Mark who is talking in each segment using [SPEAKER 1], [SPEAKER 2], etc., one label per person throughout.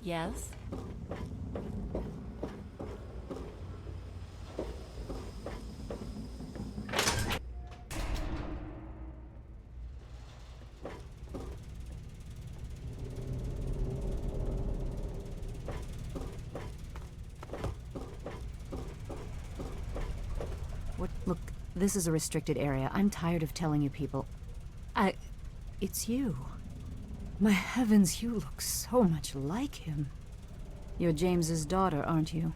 [SPEAKER 1] Yes?
[SPEAKER 2] What? Look, this is a restricted area. I'm tired of telling you people. It's you. My heavens, you look so much like him. You're James's daughter, aren't you?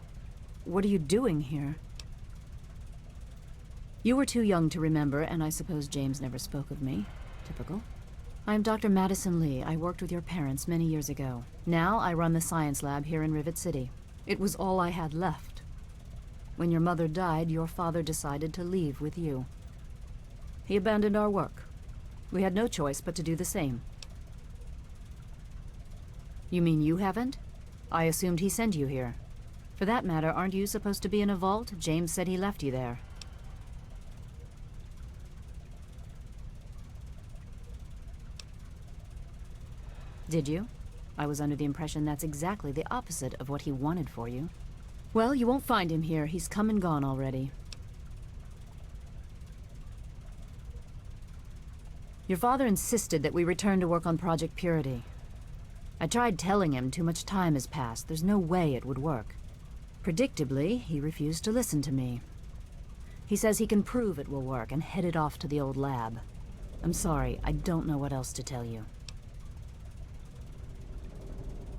[SPEAKER 2] What are you doing here? You were too young to remember, and I suppose James never spoke of me. Typical. I'm Dr. Madison Lee. I worked with your parents many years ago. Now I run the science lab here in Rivet City. It was all I had left. When your mother died, your father decided to leave with you. He abandoned our work. We had no choice but to do the same. You mean you haven't? I assumed he sent you here. For that matter, aren't you supposed to be in a vault? James said he left you there. Did you? I was under the impression that's exactly the opposite of what he wanted for you. Well, you won't find him here. He's come and gone already. Your father insisted that we return to work on Project Purity. I tried telling him too much time has passed. There's no way it would work. Predictably, he refused to listen to me. He says he can prove it will work and headed off to the old lab. I'm sorry, I don't know what else to tell you.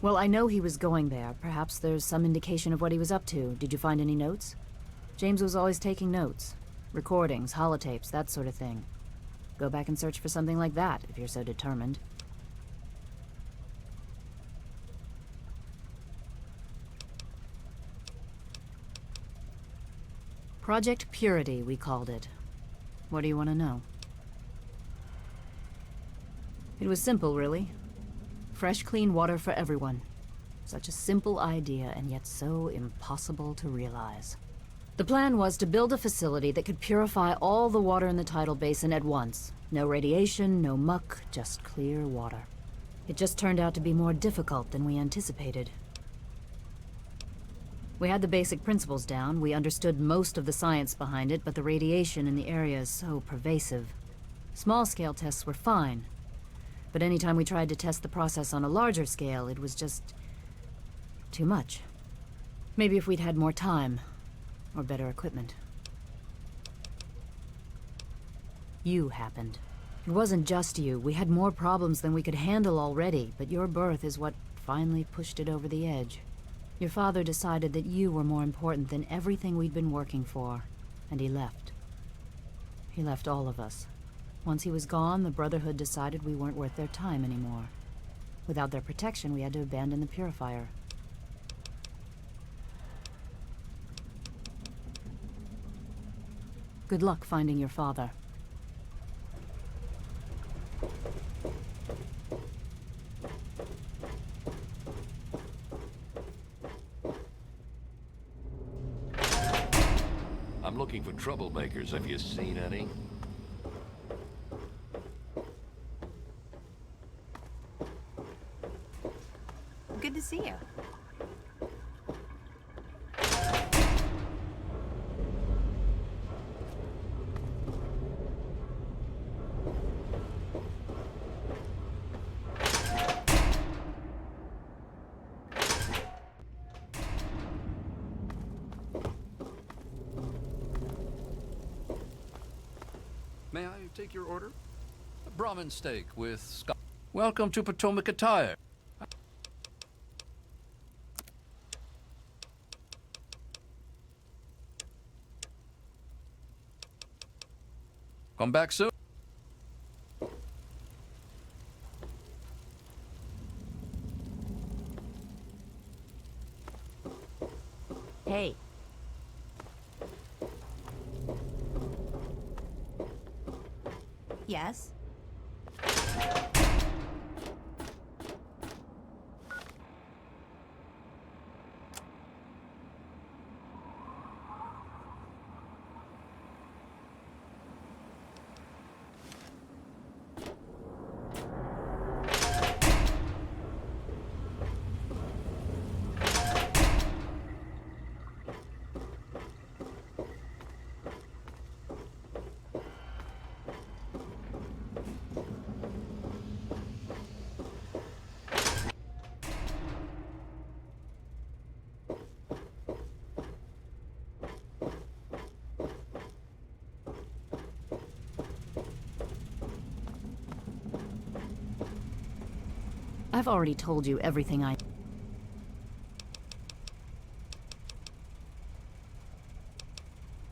[SPEAKER 2] Well, I know he was going there. Perhaps there's some indication of what he was up to. Did you find any notes? James was always taking notes. Recordings, holotapes, that sort of thing. Go back and search for something like that, if you're so determined. Project Purity, we called it. What do you want to know? It was simple, really. Fresh, clean water for everyone. Such a simple idea, and yet so impossible to realize. The plan was to build a facility that could purify all the water in the tidal basin at once. No radiation, no muck, just clear water. It just turned out to be more difficult than we anticipated. We had the basic principles down, we understood most of the science behind it, but the radiation in the area is so pervasive. Small-scale tests were fine, but anytime we tried to test the process on a larger scale, it was just too much. Maybe if we'd had more time, or better equipment. You happened. It wasn't just you. We had more problems than we could handle already, but your birth is what finally pushed it over the edge. Your father decided that you were more important than everything we'd been working for, and he left. He left all of us. Once he was gone, the Brotherhood decided we weren't worth their time anymore. Without their protection, we had to abandon the Purifier. Good luck finding your father.
[SPEAKER 3] I'm looking for troublemakers. Have you seen any?
[SPEAKER 1] Good to see you.
[SPEAKER 4] May I take your order? A Brahmin steak with scotch. Welcome to Potomac Attire. Come back soon.
[SPEAKER 1] Yes?
[SPEAKER 2] I've already told you everything I...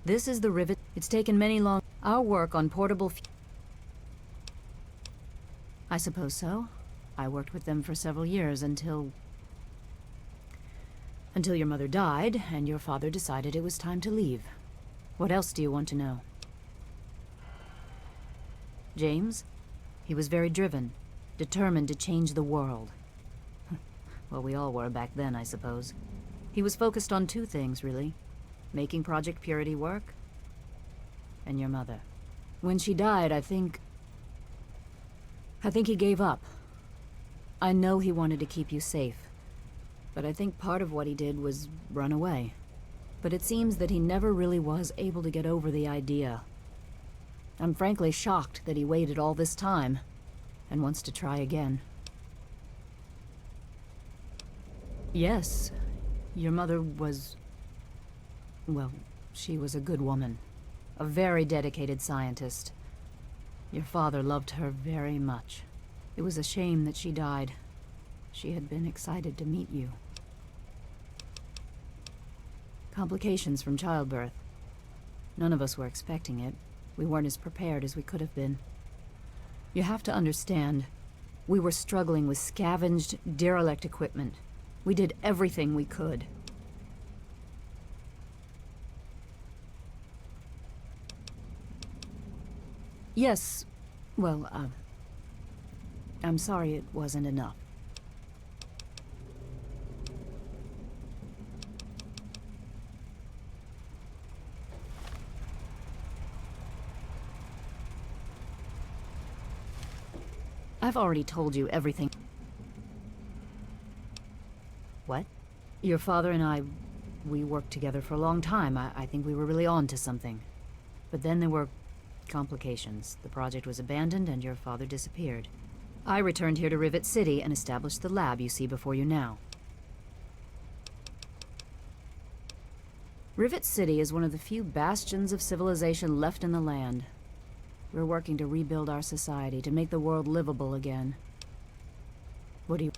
[SPEAKER 2] This is the rivet. It's taken many long... Our work on portable... I suppose so. I worked with them for several years until your mother died, and your father decided it was time to leave. What else do you want to know? James? He was very driven. Determined to change the world. Well, we all were back then, I suppose. He was focused on two things, really. Making Project Purity work, and your mother. When she died, I think he gave up. I know he wanted to keep you safe, but I think part of what he did was run away. But it seems that he never really was able to get over the idea. I'm frankly shocked that he waited all this time and wants to try again. Yes, your mother was... well, she was a good woman. A very dedicated scientist. Your father loved her very much. It was a shame that she died. She had been excited to meet you. Complications from childbirth. None of us were expecting it. We weren't as prepared as we could have been. You have to understand, we were struggling with scavenged, derelict equipment. We did everything we could. Yes, well, I'm sorry it wasn't enough. I've already told you everything. What? Your father and I, we worked together for a long time. I think we were really on to something. But then there were complications. The project was abandoned and your father disappeared. I returned here to Rivet City and established the lab you see before you now. Rivet City is one of the few bastions of civilization left in the land. We're working to rebuild our society, to make the world livable again. What do you...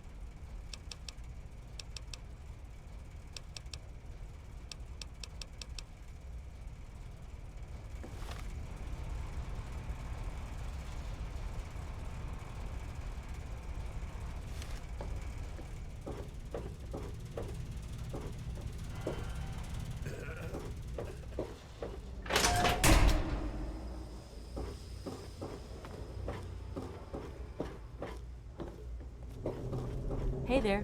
[SPEAKER 1] Hey there.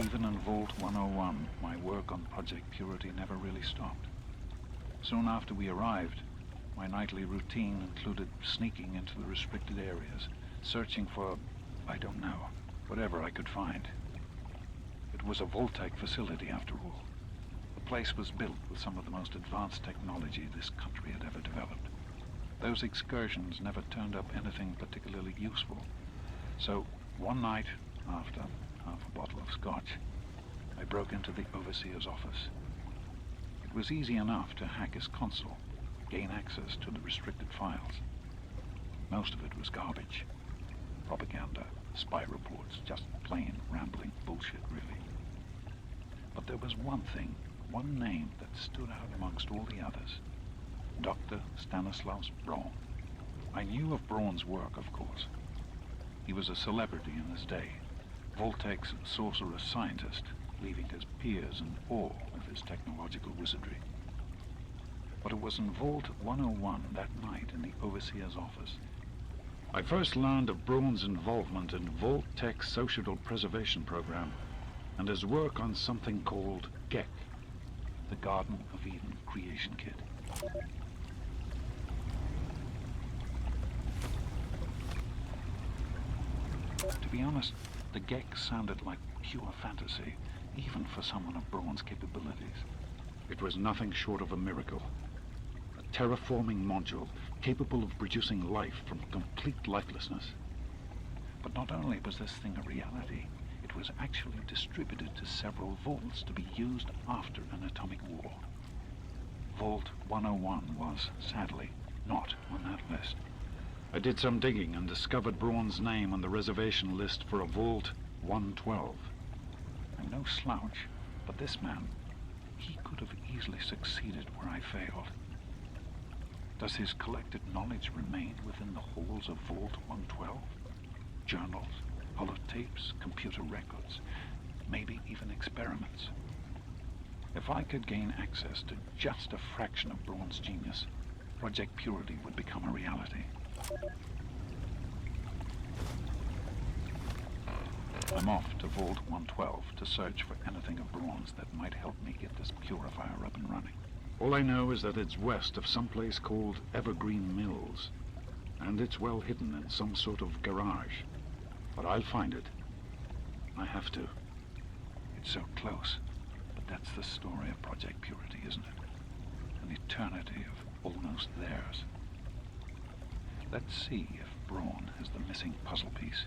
[SPEAKER 5] Even in Vault 101, my work on Project Purity never really stopped. Soon after we arrived, my nightly routine included sneaking into the restricted areas, searching for, I don't know, whatever I could find. It was a Vault-Tec facility, after all. The place was built with some of the most advanced technology this country had ever developed. Those excursions never turned up anything particularly useful. So, one night, after half a bottle of scotch, I broke into the overseer's office. It was easy enough to hack his console, gain access to the restricted files. Most of it was garbage. Propaganda, spy reports, just plain rambling bullshit, really. But there was one thing, one name that stood out amongst all the others. Dr. Stanislaus Braun. I knew of Braun's work, of course. He was a celebrity in his day, Vault-Tec's sorcerer scientist, leaving his peers in awe of his technological wizardry. But it was in Vault 101 that night in the overseer's office I first learned of Braun's involvement in Vault-Tec's social preservation program and his work on something called GEC, the Garden of Eden creation kit. To be honest, the GEC sounded like pure fantasy, even for someone of Braun's capabilities. It was nothing short of a miracle. A terraforming module capable of producing life from complete lifelessness. But not only was this thing a reality, it was actually distributed to several vaults to be used after an atomic war. Vault 101 was, sadly, not on that list. I did some digging and discovered Braun's name on the reservation list for a Vault 112. I'm no slouch, but this man, he could have easily succeeded where I failed. Does his collected knowledge remain within the halls of Vault 112? Journals, holotapes, computer records, maybe even experiments. If I could gain access to just a fraction of Braun's genius, Project Purity would become a reality. I'm off to Vault 112 to search for anything of Braun's that might help me get this purifier up and running. All I know is that it's west of some place called Evergreen Mills, and it's well hidden in some sort of garage. But I'll find it. I have to. It's so close, but that's the story of Project Purity, isn't it? An eternity of almost theirs. Let's see if Braun has the missing puzzle piece.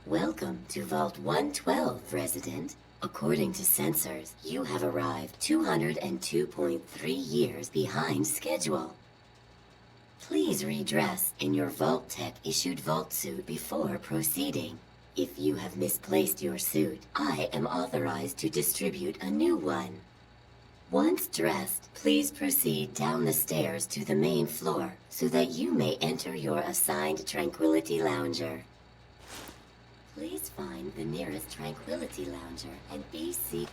[SPEAKER 6] Welcome to Vault 112, resident. According to sensors, you have arrived 202.3 years behind schedule. Please redress in your Vault Tech issued Vault suit before proceeding. If you have misplaced your suit, I am authorized to distribute a new one. Once dressed, please proceed down the stairs to the main floor so that you may enter your assigned Tranquility Lounger. Please find the nearest Tranquility Lounger and be seated.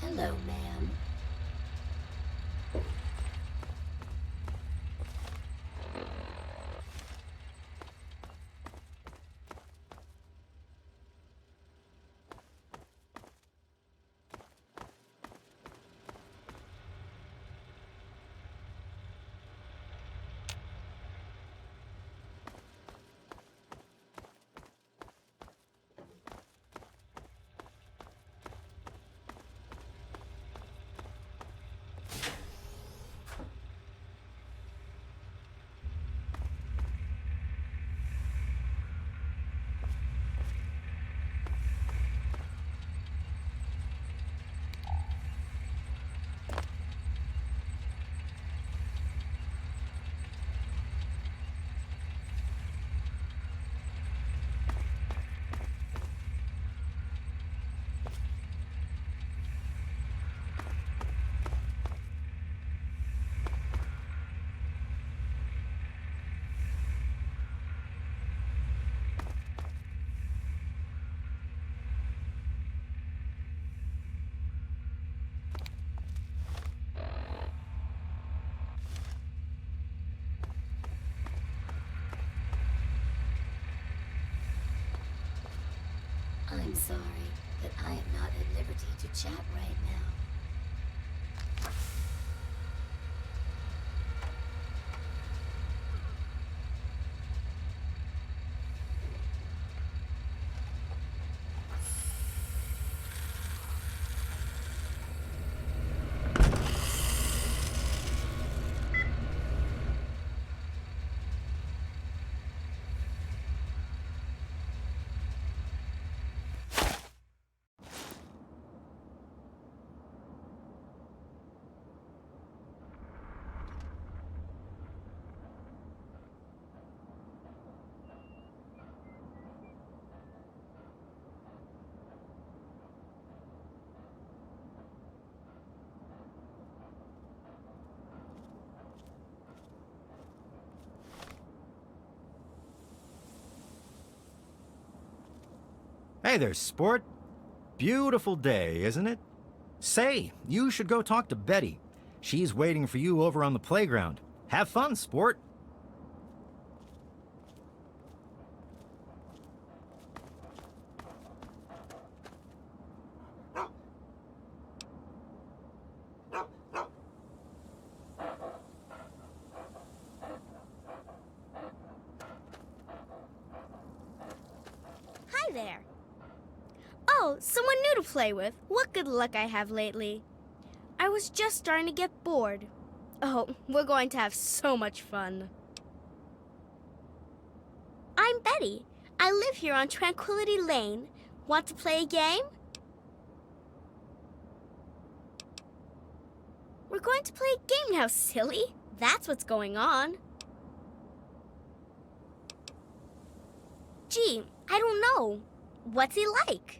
[SPEAKER 6] Hello, ma'am. I'm sorry, but I am not at liberty to chat right now.
[SPEAKER 7] Hey there, sport. Beautiful day, isn't it? Say, you should go talk to Betty. She's waiting for you over on the playground. Have fun, sport.
[SPEAKER 8] Hi there. Oh, someone new to play with. What good luck I have lately. I was just starting to get bored. Oh, we're going to have so much fun. I'm Betty. I live here on Tranquility Lane. Want to play a game? We're going to play a game now, silly. That's what's going on. Gee, I don't know. What's he like?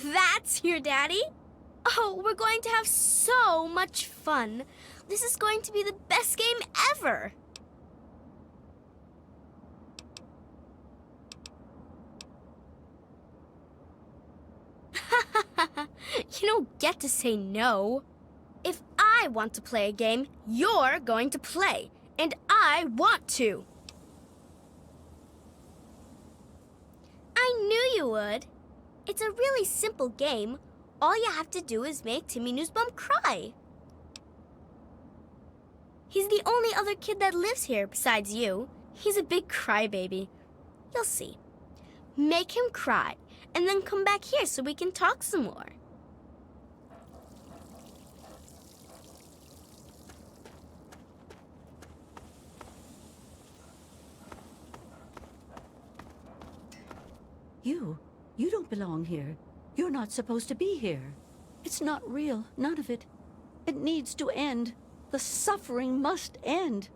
[SPEAKER 8] That's your daddy? Oh, we're going to have so much fun. This is going to be the best game ever. You don't get to say no. If I want to play a game, you're going to play. And I want to. I knew you would. It's a really simple game. All you have to do is make Timmy Newsbum cry. He's the only other kid that lives here besides you. He's a big crybaby. You'll see. Make him cry, and then come back here so we can talk some more.
[SPEAKER 9] You don't belong here. You're not supposed to be here. It's not real, none of it. It needs to end. The suffering must end.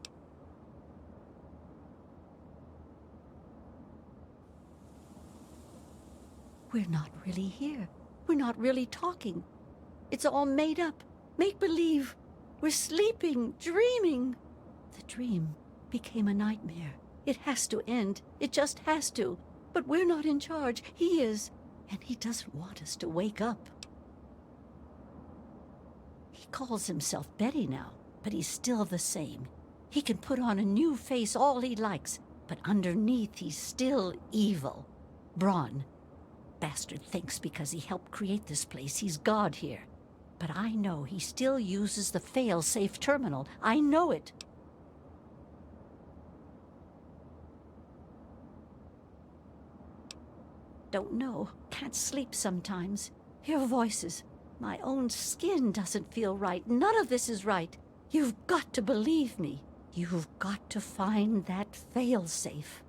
[SPEAKER 9] We're not really here. We're not really talking. It's all made up. Make-believe. We're sleeping, dreaming. The dream became a nightmare. It has to end. It just has to. But we're not in charge. He is. And he doesn't want us to wake up. He calls himself Betty now, but he's still the same. He can put on a new face all he likes, but underneath he's still evil. Braun. Bastard thinks because he helped create this place, he's God here. But I know he still uses the fail-safe terminal. I know it. Don't know. Can't sleep sometimes. Hear voices. My own skin doesn't feel right. None of this is right. You've got to believe me. You've got to find that fail-safe.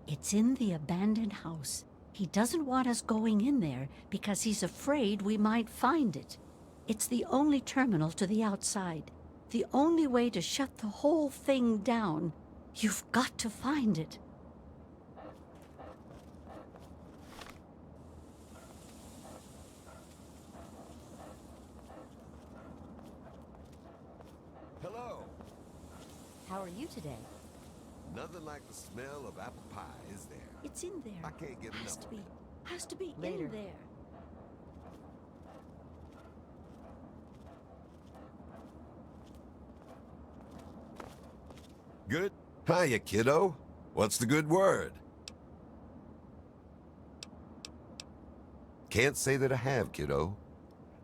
[SPEAKER 9] It's in the abandoned house. He doesn't want us going in there because he's afraid we might find it. It's the only terminal to the outside. The only way to shut the whole thing down. You've got to find it.
[SPEAKER 3] Hello.
[SPEAKER 2] How are you today?
[SPEAKER 3] Nothing like the smell of apple pie, is there?
[SPEAKER 9] It's in there.
[SPEAKER 3] I can't get
[SPEAKER 9] Has
[SPEAKER 3] enough
[SPEAKER 9] to
[SPEAKER 3] of
[SPEAKER 9] be.
[SPEAKER 3] it.
[SPEAKER 9] Has to be
[SPEAKER 2] Later.
[SPEAKER 9] in there.
[SPEAKER 3] Good? Hiya, kiddo. What's the good word? Can't say that I have, kiddo.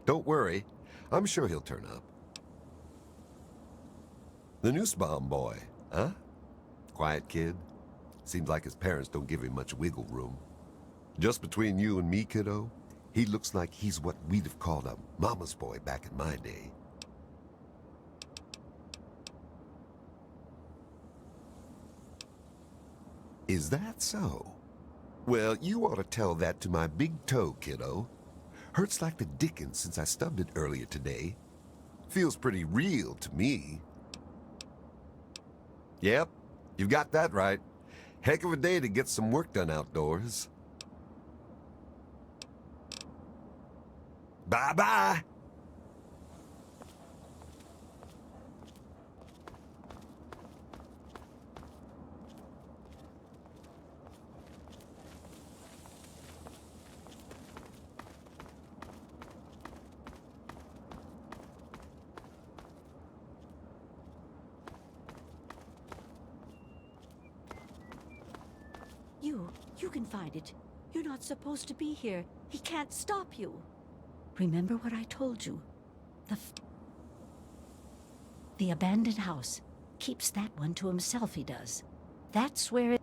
[SPEAKER 3] Don't worry. I'm sure he'll turn up. The Nussbaum boy, huh? Quiet kid. Seems like his parents don't give him much wiggle room. Just between you and me, kiddo, he looks like he's what we'd have called a mama's boy back in my day. Is that so? Well, you ought to tell that to my big toe, kiddo. Hurts like the dickens since I stubbed it earlier today. Feels pretty real to me. Yep, you've got that right. Heck of a day to get some work done outdoors. Bye-bye!
[SPEAKER 9] You can find it. You're not supposed to be here. He can't stop you. Remember what I told you. The abandoned house. Keeps that one to himself, he does. That's where it...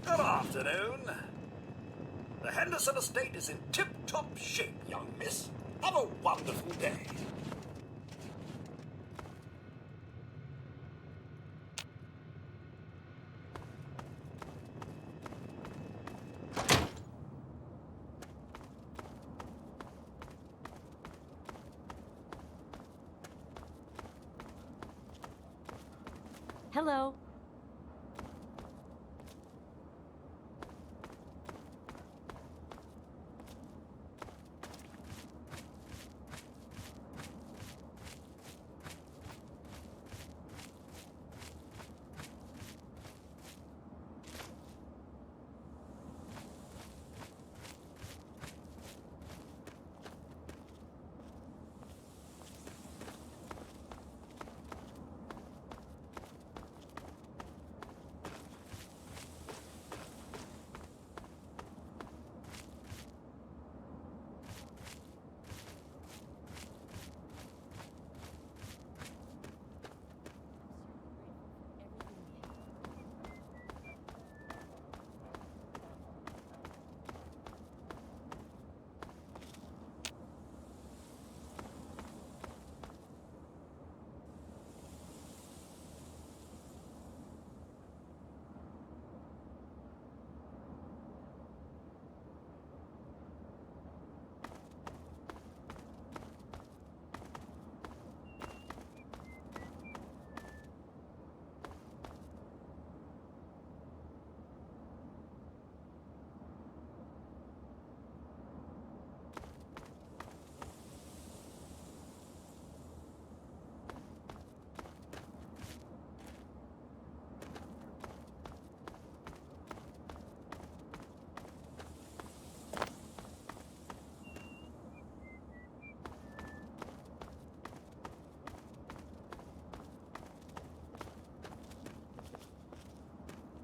[SPEAKER 10] Good afternoon. The Henderson estate is in tip-top shape, young miss. Have a wonderful day.
[SPEAKER 2] Hello.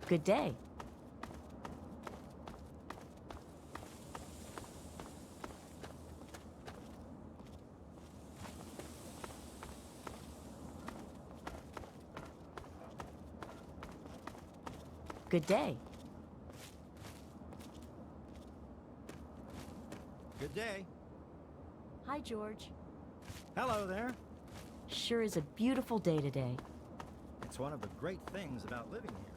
[SPEAKER 1] Good day. Good day.
[SPEAKER 7] Good day.
[SPEAKER 1] Hi, George.
[SPEAKER 7] Hello there.
[SPEAKER 1] Sure is a beautiful day today.
[SPEAKER 7] It's one of the great things about living here.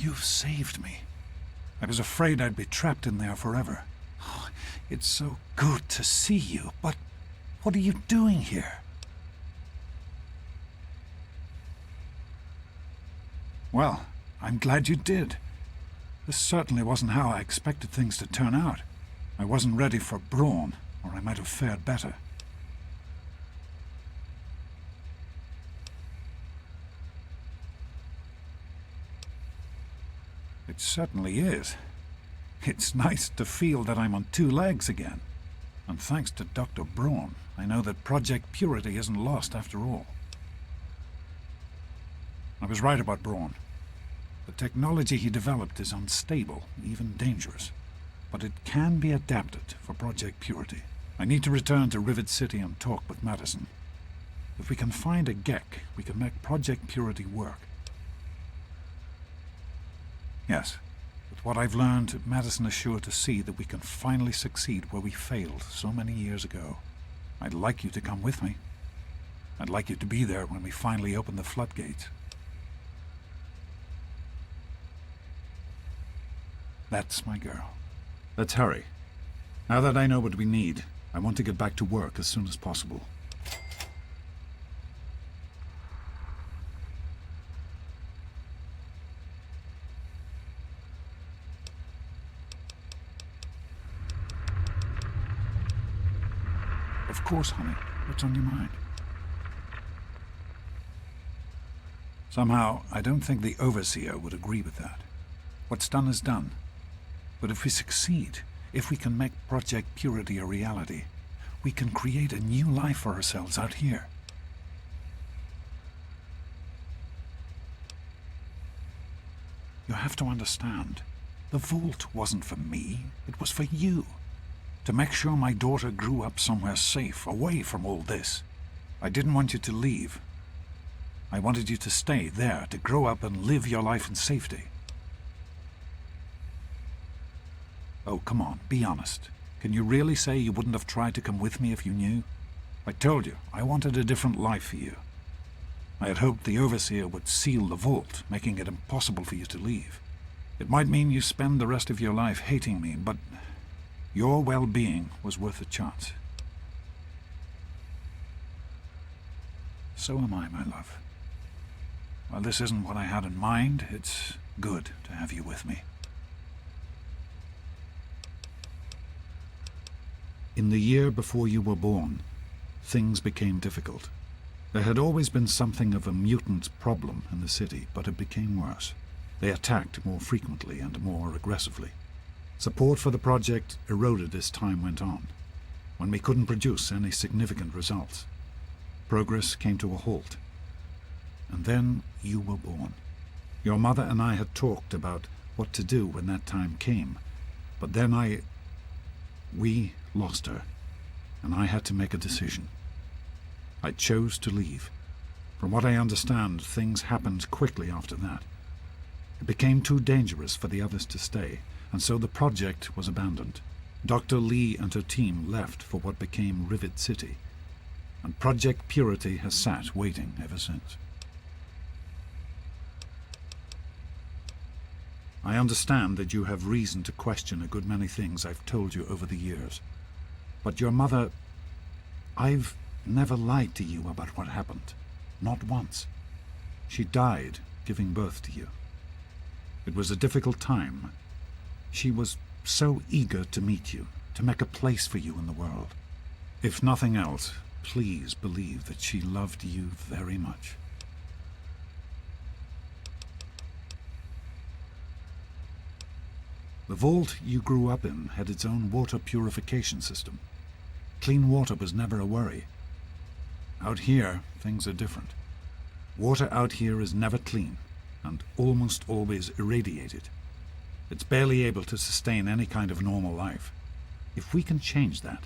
[SPEAKER 5] you've saved me. I was afraid I'd be trapped in there forever. Oh, it's so good to see you, but what are you doing here? Well, I'm glad you did. This certainly wasn't how I expected things to turn out. I wasn't ready for Braun, or I might have fared better. It certainly is. It's nice to feel that I'm on two legs again. And thanks to Dr. Braun, I know that Project Purity isn't lost after all. I was right about Braun. The technology he developed is unstable, even dangerous. But it can be adapted for Project Purity. I need to return to Rivet City and talk with Madison. If we can find a GEC, we can make Project Purity work. Yes, with what I've learned, Madison is sure to see that we can finally succeed where we failed so many years ago. I'd like you to come with me. I'd like you to be there when we finally open the floodgates. That's my girl. Let's hurry. Now that I know what we need, I want to get back to work as soon as possible. Of course, honey. What's on your mind? Somehow, I don't think the Overseer would agree with that. What's done is done. But if we succeed, if we can make Project Purity a reality, we can create a new life for ourselves out here. You have to understand, the vault wasn't for me, it was for you. To make sure my daughter grew up somewhere safe, away from all this. I didn't want you to leave. I wanted you to stay there, to grow up and live your life in safety. Oh, come on, be honest. Can you really say you wouldn't have tried to come with me if you knew? I told you, I wanted a different life for you. I had hoped the Overseer would seal the vault, making it impossible for you to leave. It might mean you spend the rest of your life hating me, but your well-being was worth a chance. So am I, my love. While this isn't what I had in mind, it's good to have you with me. In the year before you were born, things became difficult. There had always been something of a mutant problem in the city, but it became worse. They attacked more frequently and more aggressively. Support for the project eroded as time went on, when we couldn't produce any significant results. Progress came to a halt. And then you were born. Your mother and I had talked about what to do when that time came, but then we lost her, and I had to make a decision. I chose to leave. From what I understand, things happened quickly after that. It became too dangerous for the others to stay, and so the project was abandoned. Dr. Lee and her team left for what became Rivet City, and Project Purity has sat waiting ever since. I understand that you have reason to question a good many things I've told you over the years. But your mother... I've never lied to you about what happened. Not once. She died giving birth to you. It was a difficult time. She was so eager to meet you, to make a place for you in the world. If nothing else, please believe that she loved you very much. The vault you grew up in had its own water purification system. Clean water was never a worry. Out here, things are different. Water out here is never clean, and almost always irradiated. It's barely able to sustain any kind of normal life. If we can change that,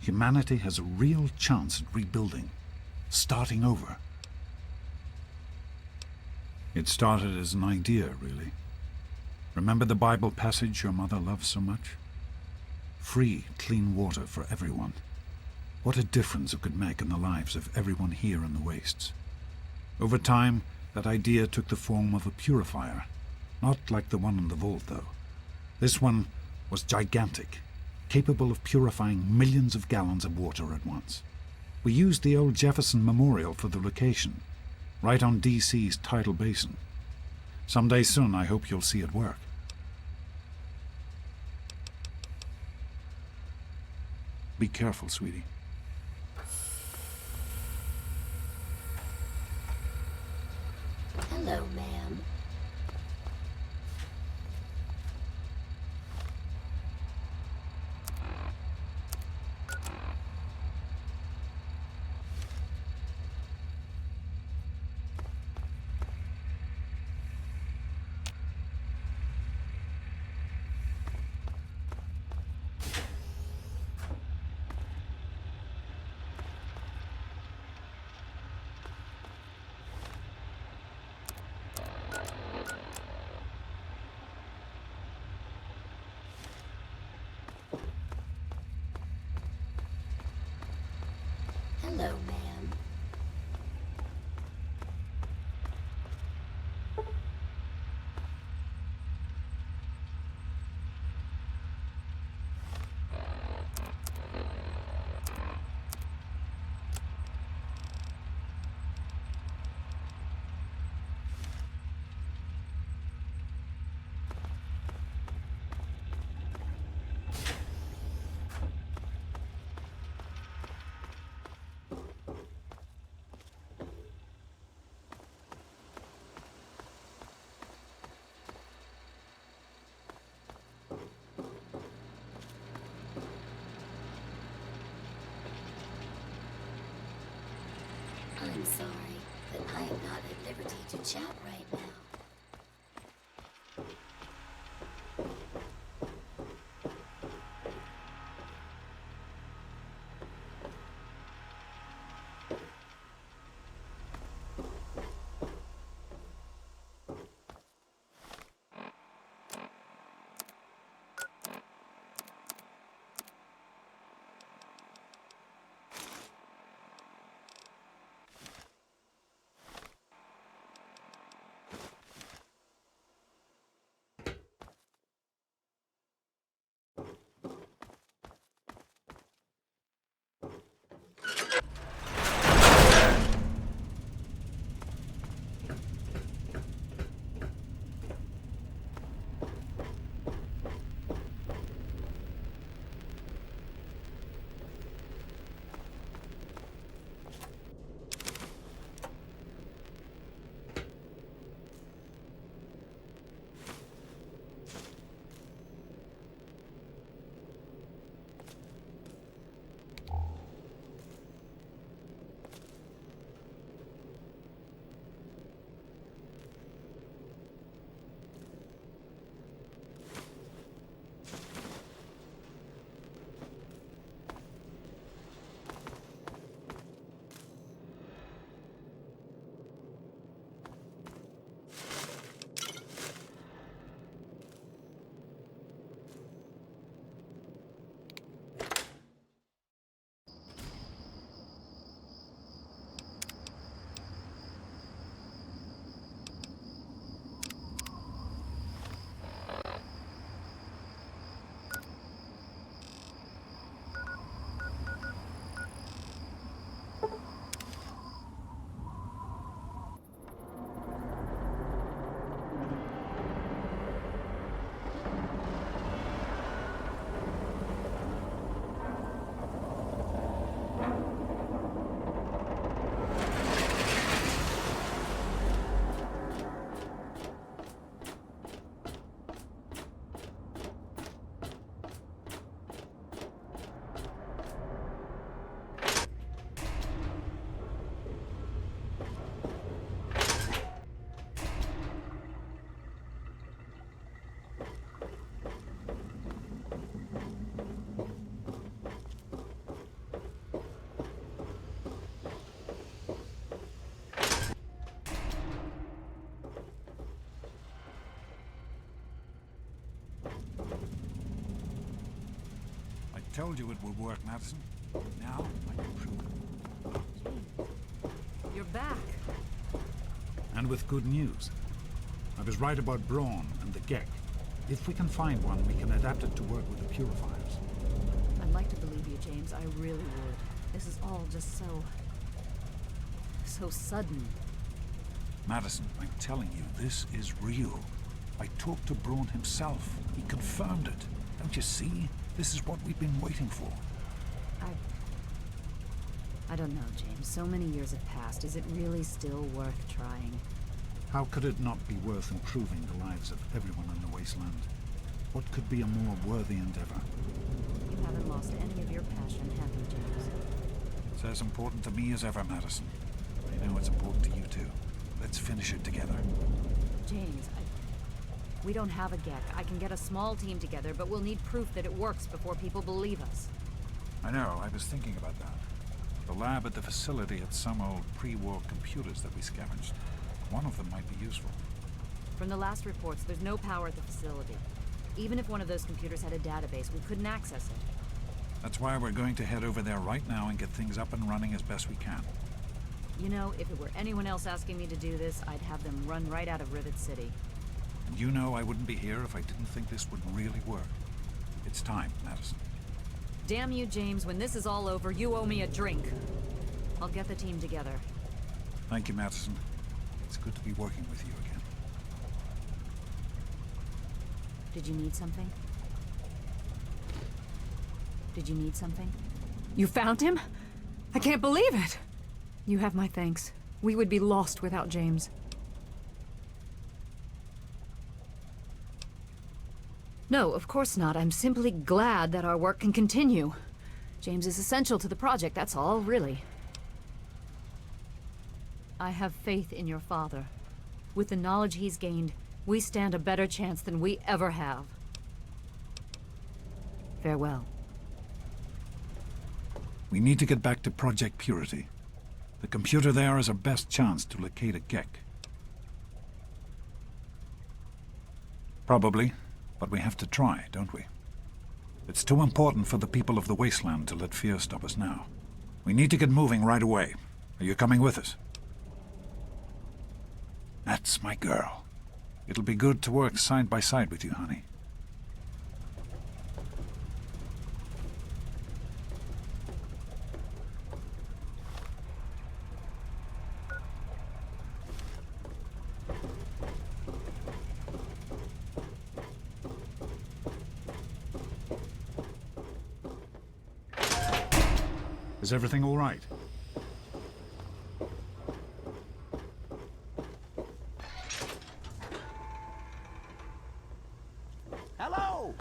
[SPEAKER 5] humanity has a real chance at rebuilding, starting over. It started as an idea, really. Remember the Bible passage your mother loves so much? Free, clean water for everyone. What a difference it could make in the lives of everyone here in the wastes. Over time, that idea took the form of a purifier, Not like the one in the vault, though. This one was gigantic, capable of purifying millions of gallons of water at once. We used the old Jefferson Memorial for the location, right on DC's tidal basin. Someday soon, I hope you'll see it work. Be careful, sweetie.
[SPEAKER 6] Hello, ma'am. Hello, ma'am. I'm sorry, but I am not at liberty to chat right now.
[SPEAKER 5] Told you it would work, Madison. Now I can prove it.
[SPEAKER 2] You're back.
[SPEAKER 5] And with good news. I was right about Braun and the Gek. If we can find one, we can adapt it to work with the purifiers.
[SPEAKER 2] I'd like to believe you, James. I really would. This is all just so sudden.
[SPEAKER 5] Madison, I'm telling you, this is real. I talked to Braun himself. He confirmed it. Don't you see? This is what we've been waiting for.
[SPEAKER 2] I don't know, James. So many years have passed. Is it really still worth trying?
[SPEAKER 5] How could it not be worth improving the lives of everyone in the wasteland? What could be a more worthy endeavor?
[SPEAKER 2] You haven't lost any of your passion, have you, James?
[SPEAKER 5] It's as important to me as ever, Madison. I know it's important to you too. Let's finish it together.
[SPEAKER 2] James, we don't have a Gek. I can get a small team together, but we'll need proof that it works before people believe us.
[SPEAKER 5] I know, I was thinking about that. The lab at the facility had some old pre-war computers that we scavenged. One of them might be useful.
[SPEAKER 2] From the last reports, there's no power at the facility. Even if one of those computers had a database, we couldn't access it.
[SPEAKER 5] That's why we're going to head over there right now and get things up and running as best we can.
[SPEAKER 2] You know, if it were anyone else asking me to do this, I'd have them run right out of Rivet City.
[SPEAKER 5] And you know I wouldn't be here if I didn't think this would really work. It's time, Madison.
[SPEAKER 2] Damn you, James. When this is all over, you owe me a drink. I'll get the team together.
[SPEAKER 5] Thank you, Madison. It's good to be working with you again.
[SPEAKER 2] Did you need something? Did you need something? You found him? I can't believe it! You have my thanks. We would be lost without James. No, of course not. I'm simply glad that our work can continue. James is essential to the project, that's all, really. I have faith in your father. With the knowledge he's gained, we stand a better chance than we ever have. Farewell.
[SPEAKER 5] We need to get back to Project Purity. The computer there is our best chance to locate a Gek. Probably, but we have to try, don't we? It's too important for the people of the wasteland to let fear stop us now. We need to get moving right away. Are you coming with us? That's my girl. It'll be good to work side by side with you, honey. Is everything all right?
[SPEAKER 10] Hello!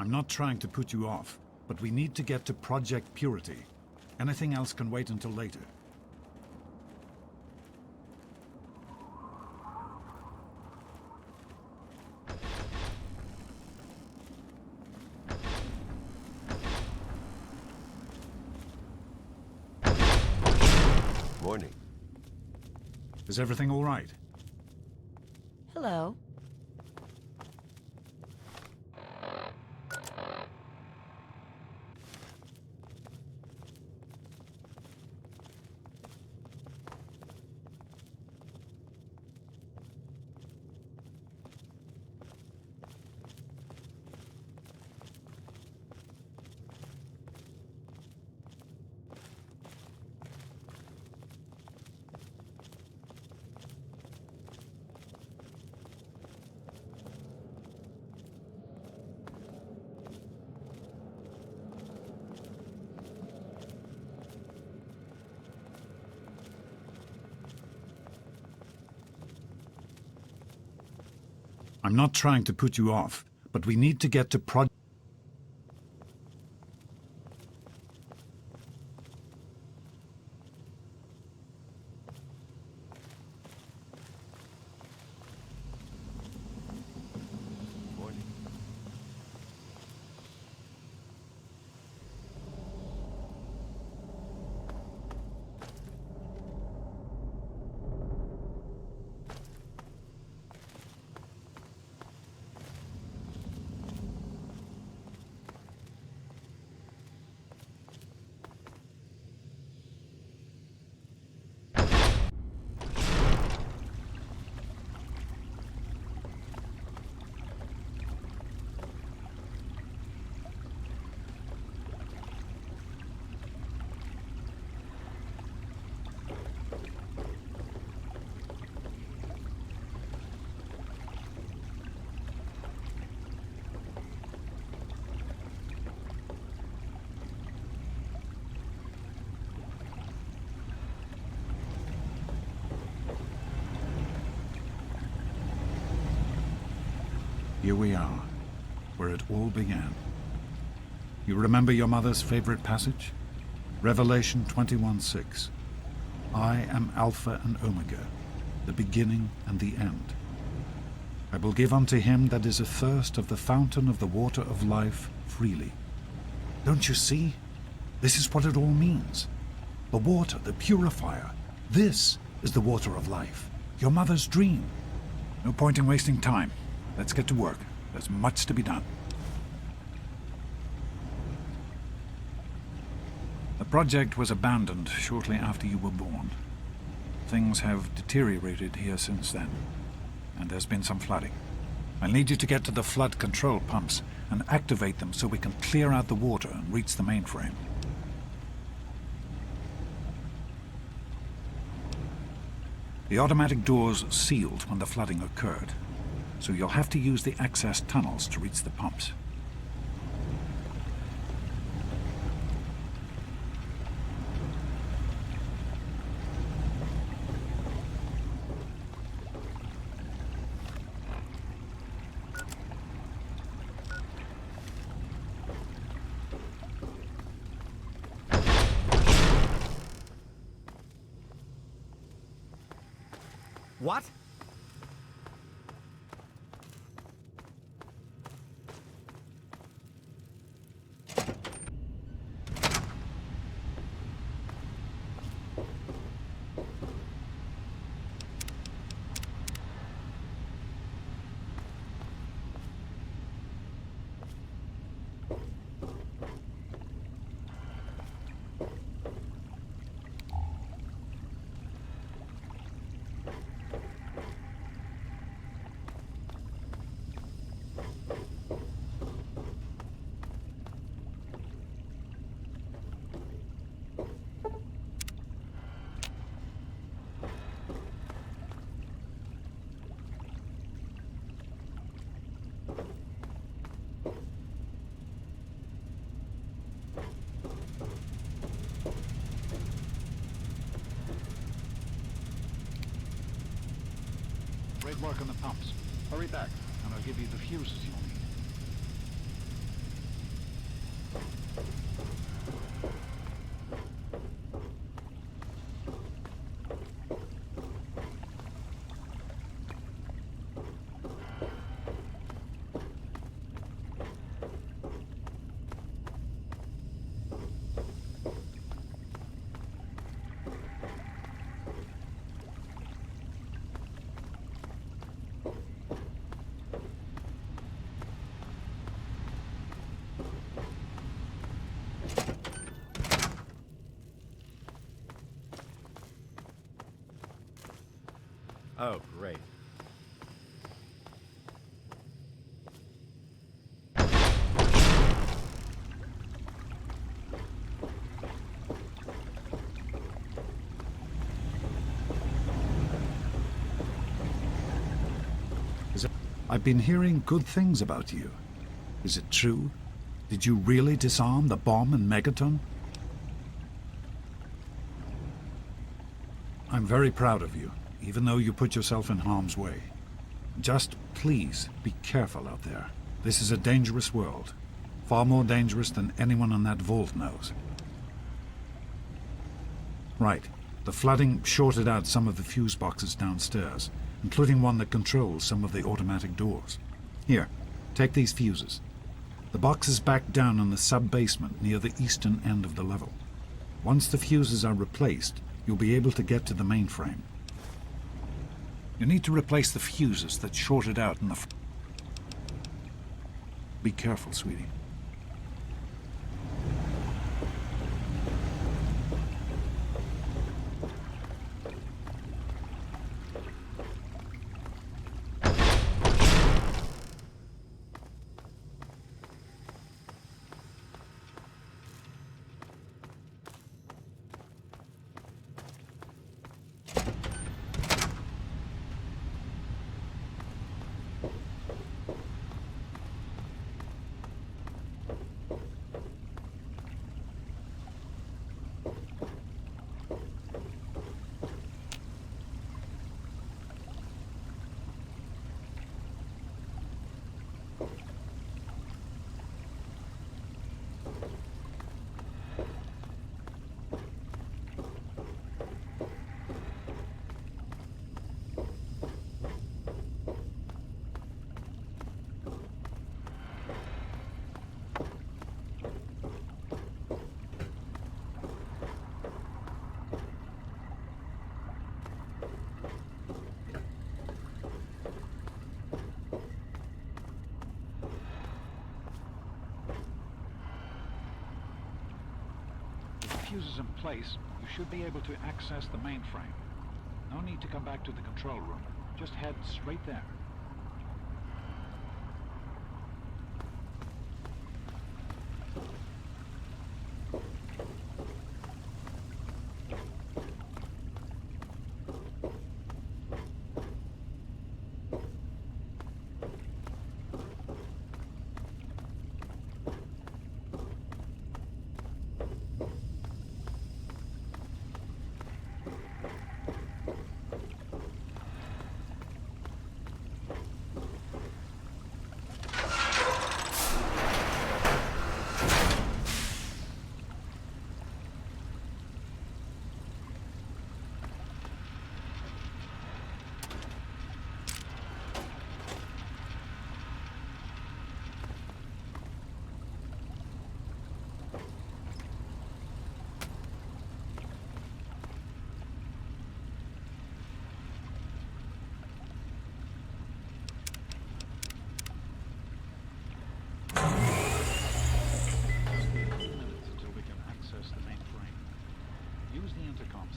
[SPEAKER 5] I'm not trying to put you off, but we need to get to Project Purity. Anything else can wait until later.
[SPEAKER 3] Morning.
[SPEAKER 5] Is everything all right?
[SPEAKER 1] Hello.
[SPEAKER 5] I'm not trying to put you off, but we need to get to Project...
[SPEAKER 3] Morning.
[SPEAKER 5] Here we are, where it all began. You remember your mother's favorite passage? Revelation 21:6. I am Alpha and Omega, the beginning and the end. I will give unto him that is athirst of the fountain of the water of life freely. Don't you see? This is what it all means. The water, the purifier. This is the water of life. Your mother's dream. No point in wasting time. Let's get to work. There's much to be done. The project was abandoned shortly after you were born. Things have deteriorated here since then, and there's been some flooding. I'll need you to get to the flood control pumps and activate them so we can clear out the water and reach the mainframe. The automatic doors sealed when the flooding occurred, so you'll have to use the access tunnels to reach the pumps.
[SPEAKER 7] What?
[SPEAKER 5] Great work on the pumps. Hurry back, and I'll give you the fuses you'll need.
[SPEAKER 7] Oh, great.
[SPEAKER 11] I've been hearing good things about you. Is it true? Did you really disarm the bomb and megaton? I'm very proud of you, even though you put yourself in harm's way. Just please be careful out there. This is a dangerous world. Far more dangerous than anyone in that vault knows. Right. The flooding shorted out some of the fuse boxes downstairs, including one that controls some of the automatic doors. Here, take these fuses. The box is back down in the sub-basement near the eastern end of the level. Once the fuses are replaced, you'll be able to get to the mainframe. You need to replace the fuses that shorted out in the... Be careful, sweetie. Fuses in place, you should be able to access the mainframe. No need to come back to the control room. Just head straight there.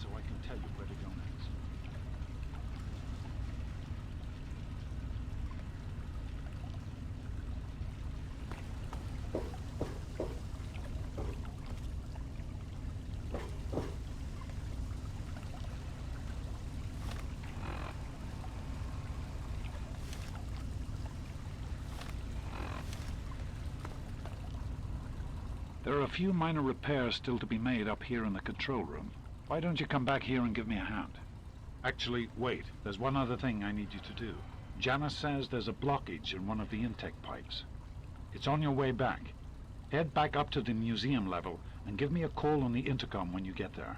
[SPEAKER 11] So I can tell you where to go next. There are a few minor repairs still to be made up here in the control room. Why don't you come back here and give me a hand? Actually, wait. There's one other thing I need you to do. Janice says there's a blockage in one of the intake pipes. It's on your way back. Head back up to the museum level and give me a call on the intercom when you get there.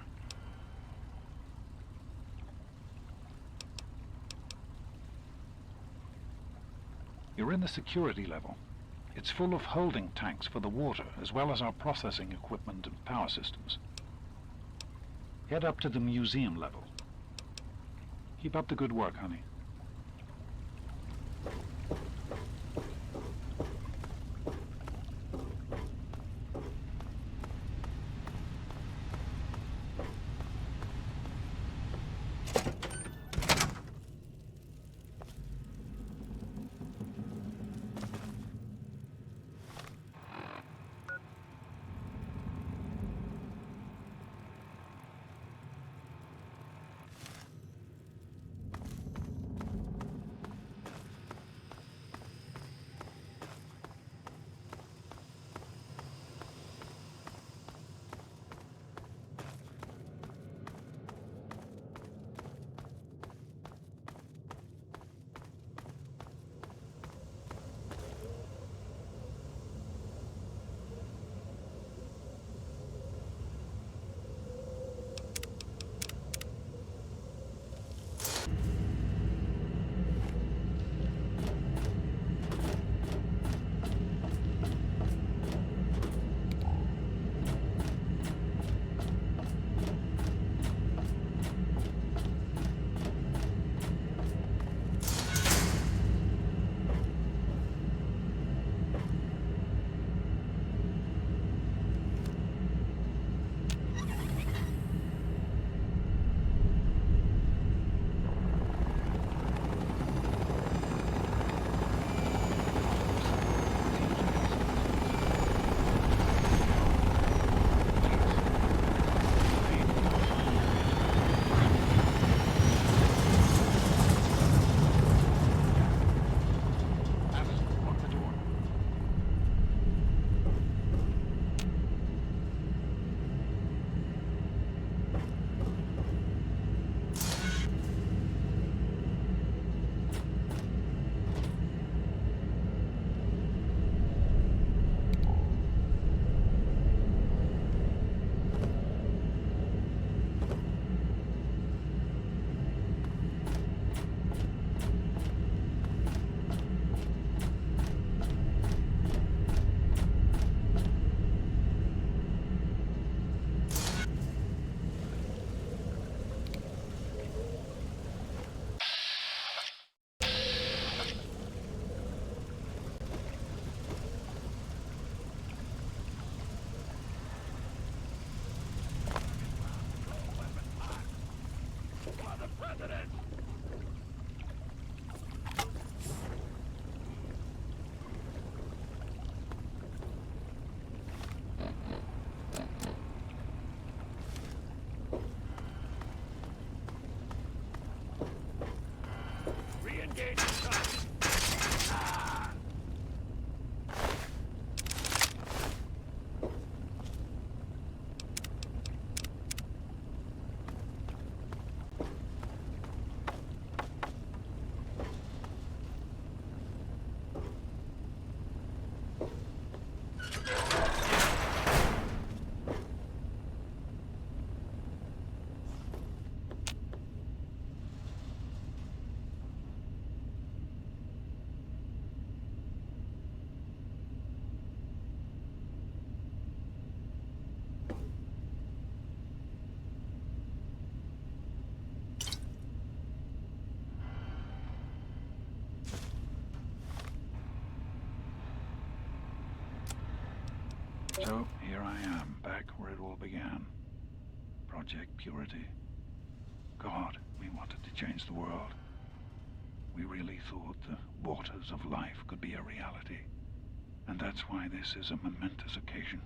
[SPEAKER 11] You're in the security level. It's full of holding tanks for the water, as well as our processing equipment and power systems. Head up to the museum level. Keep up the good work, honey.
[SPEAKER 5] So, here I am, back where it all began. Project Purity. God, we wanted to change the world. We really thought the waters of life could be a reality. And that's why this is a momentous occasion.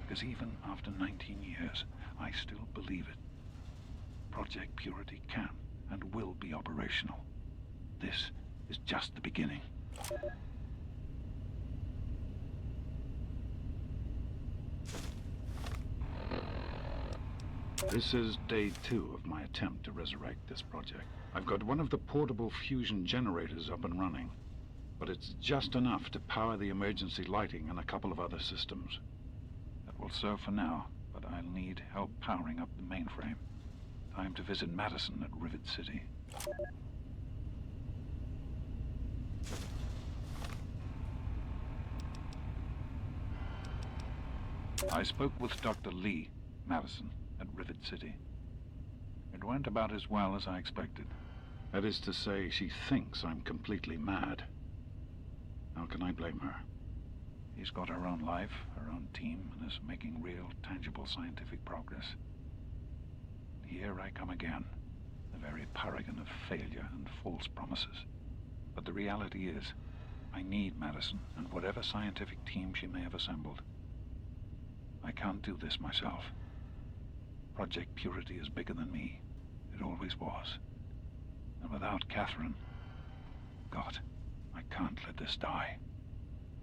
[SPEAKER 5] Because even after 19 years, I still believe it. Project Purity can and will be operational. This is just the beginning. This is day 2 of my attempt to resurrect this project. I've got one of the portable fusion generators up and running, but it's just enough to power the emergency lighting and a couple of other systems. That will serve for now, but I'll need help powering up the mainframe. Time to visit Madison at Rivet City. I spoke with Dr. Lee, Madison, at Rivet City. It went about as well as I expected. That is to say, she thinks I'm completely mad. How can I blame her? She's got her own life, her own team, and is making real, tangible scientific progress. Here I come again, the very paragon of failure and false promises. But the reality is, I need Madison and whatever scientific team she may have assembled. I can't do this myself. Project Purity is bigger than me. It always was. And without Catherine, God, I can't let this die.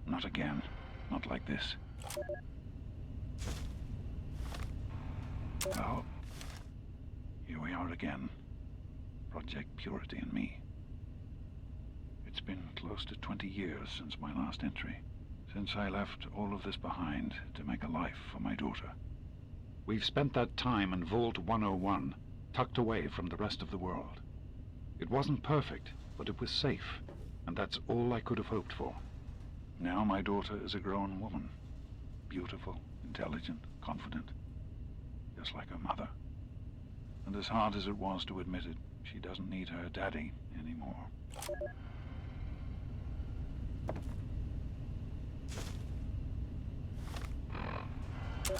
[SPEAKER 5] Not again. Not like this. Well, here we are again. Project Purity and me. It's been close to 20 years since my last entry. Since I left all of this behind to make a life for my daughter. We've spent that time in Vault 101, tucked away from the rest of the world. It wasn't perfect, but it was safe, and that's all I could have hoped for. Now my daughter is a grown woman. Beautiful, intelligent, confident. Just like her mother. And as hard as it was to admit it, she doesn't need her daddy anymore.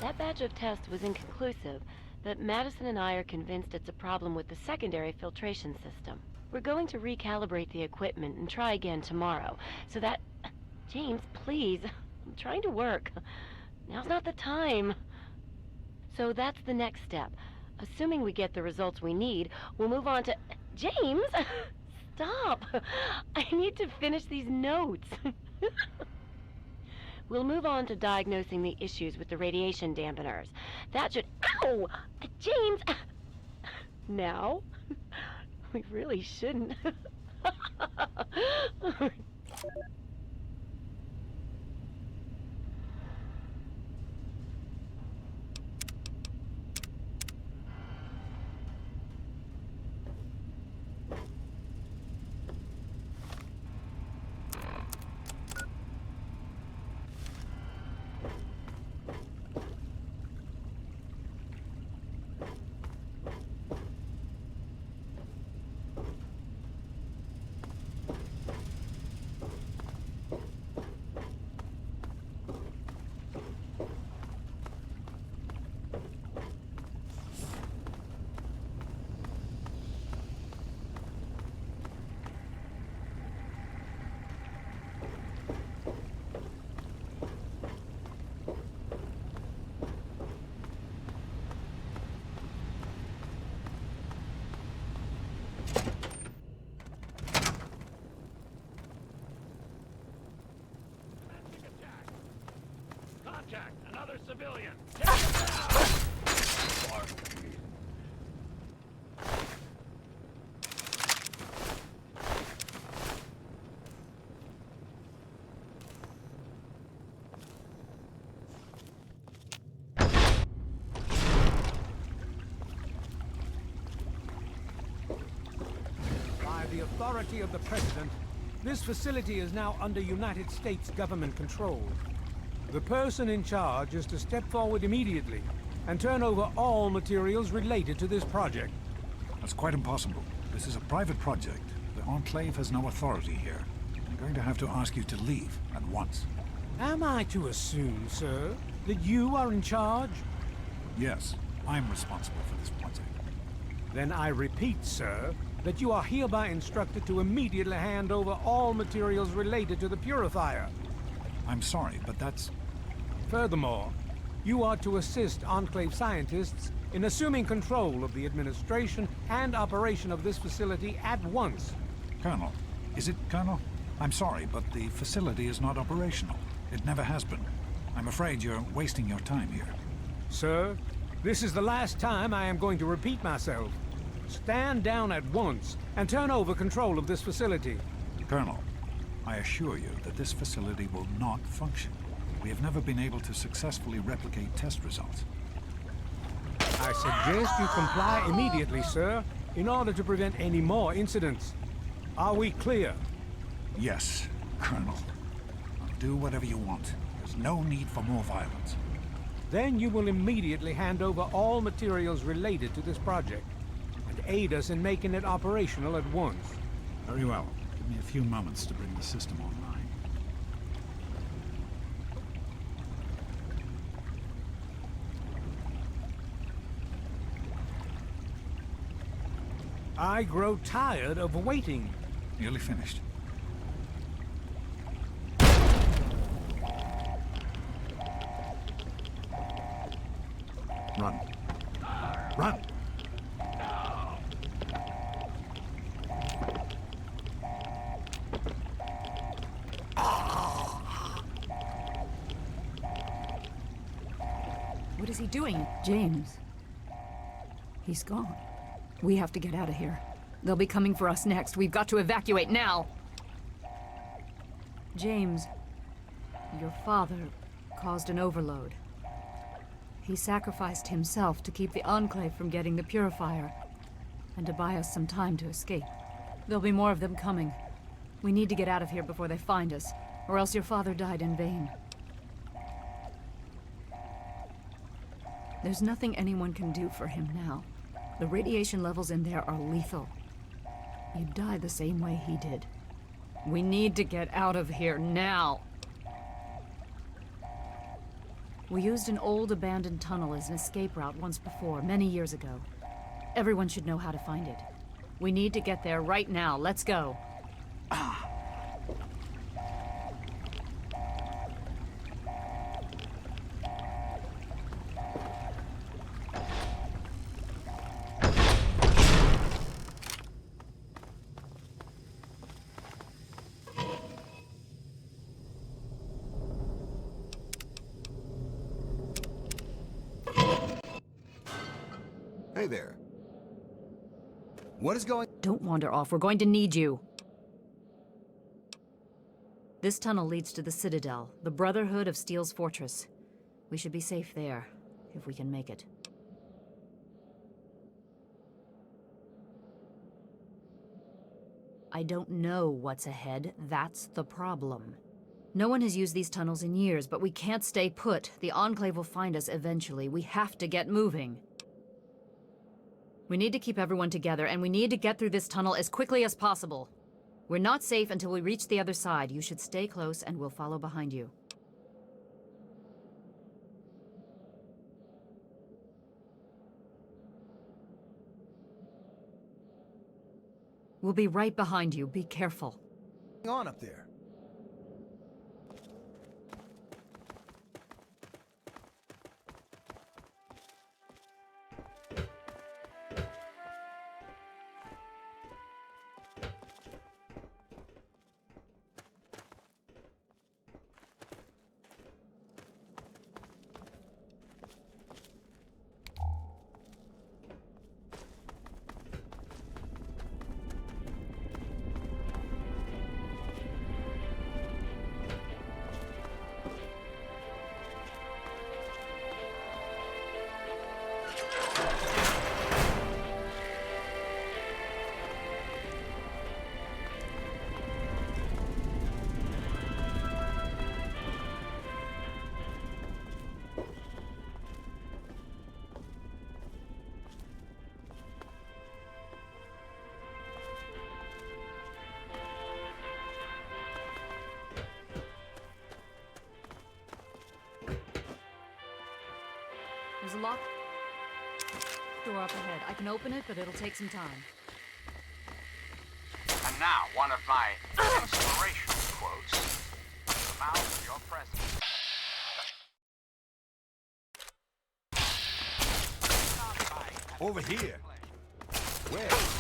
[SPEAKER 12] That batch of tests was inconclusive, but Madison and I are convinced it's a problem with the secondary filtration system. We're going to recalibrate the equipment and try again tomorrow, so that... James, please. I'm trying to work. Now's not the time. So that's the next step. Assuming we get the results we need, we'll move on to... James! Stop! I need to finish these notes. We'll move on to diagnosing the issues with the radiation dampeners. That should... Ow! James! Now? We really shouldn't.
[SPEAKER 10] Contact! Another civilian!
[SPEAKER 13] By the authority of the President, this facility is now under United States government control. The person in charge is to step forward immediately and turn over all materials related to this project.
[SPEAKER 11] That's quite impossible. This is a private project. The Enclave has no authority here. I'm going to have to ask you to leave at once.
[SPEAKER 13] Am I to assume, sir, that you are in charge?
[SPEAKER 11] Yes, I'm responsible for this project.
[SPEAKER 13] Then I repeat, sir, that you are hereby instructed to immediately hand over all materials related to the purifier.
[SPEAKER 11] I'm sorry, but that's...
[SPEAKER 13] Furthermore, you are to assist Enclave scientists in assuming control of the administration and operation of this facility at once.
[SPEAKER 11] Colonel. Is it Colonel? I'm sorry, but the facility is not operational. It never has been. I'm afraid you're wasting your time here.
[SPEAKER 13] Sir, this is the last time I am going to repeat myself. Stand down at once and turn over control of this facility.
[SPEAKER 11] Colonel, I assure you that this facility will not function. We have never been able to successfully replicate test results.
[SPEAKER 13] I suggest you comply immediately, sir, in order to prevent any more incidents. Are we clear?
[SPEAKER 11] Yes, Colonel. Do whatever you want. There's no need for more violence.
[SPEAKER 13] Then you will immediately hand over all materials related to this project and aid us in making it operational at once.
[SPEAKER 11] Very well. Give me a few moments to bring the system online.
[SPEAKER 13] I grow tired of waiting.
[SPEAKER 11] Nearly finished. Run. Run!
[SPEAKER 2] What is he doing? James. He's gone. We have to get out of here. They'll be coming for us next. We've got to evacuate now! James, your father caused an overload. He sacrificed himself to keep the Enclave from getting the purifier, and to buy us some time to escape. There'll be more of them coming. We need to get out of here before they find us, or else your father died in vain. There's nothing anyone can do for him now. The radiation levels in there are lethal. You'd die the same way he did. We need to get out of here now! We used an old abandoned tunnel as an escape route once before, many years ago. Everyone should know how to find it. We need to get there right now. Let's go.
[SPEAKER 3] Hey there.
[SPEAKER 14] What is going...
[SPEAKER 2] Don't wander off. We're going to need you. This tunnel leads to the Citadel, the Brotherhood of Steel's fortress. We should be safe there, if we can make it. I don't know what's ahead. That's the problem. No one has used these tunnels in years, but we can't stay put. The Enclave will find us eventually. We have to get moving. We need to keep everyone together, and we need to get through this tunnel as quickly as possible. We're not safe until we reach the other side. You should stay close, and we'll follow behind you. We'll be right behind you. Be careful.
[SPEAKER 14] What's going on up there?
[SPEAKER 2] There's a locked door up ahead. I can open it, but it'll take some time.
[SPEAKER 15] And now, one of my inspirational quotes from the mouth of your president.
[SPEAKER 14] Over here. Where?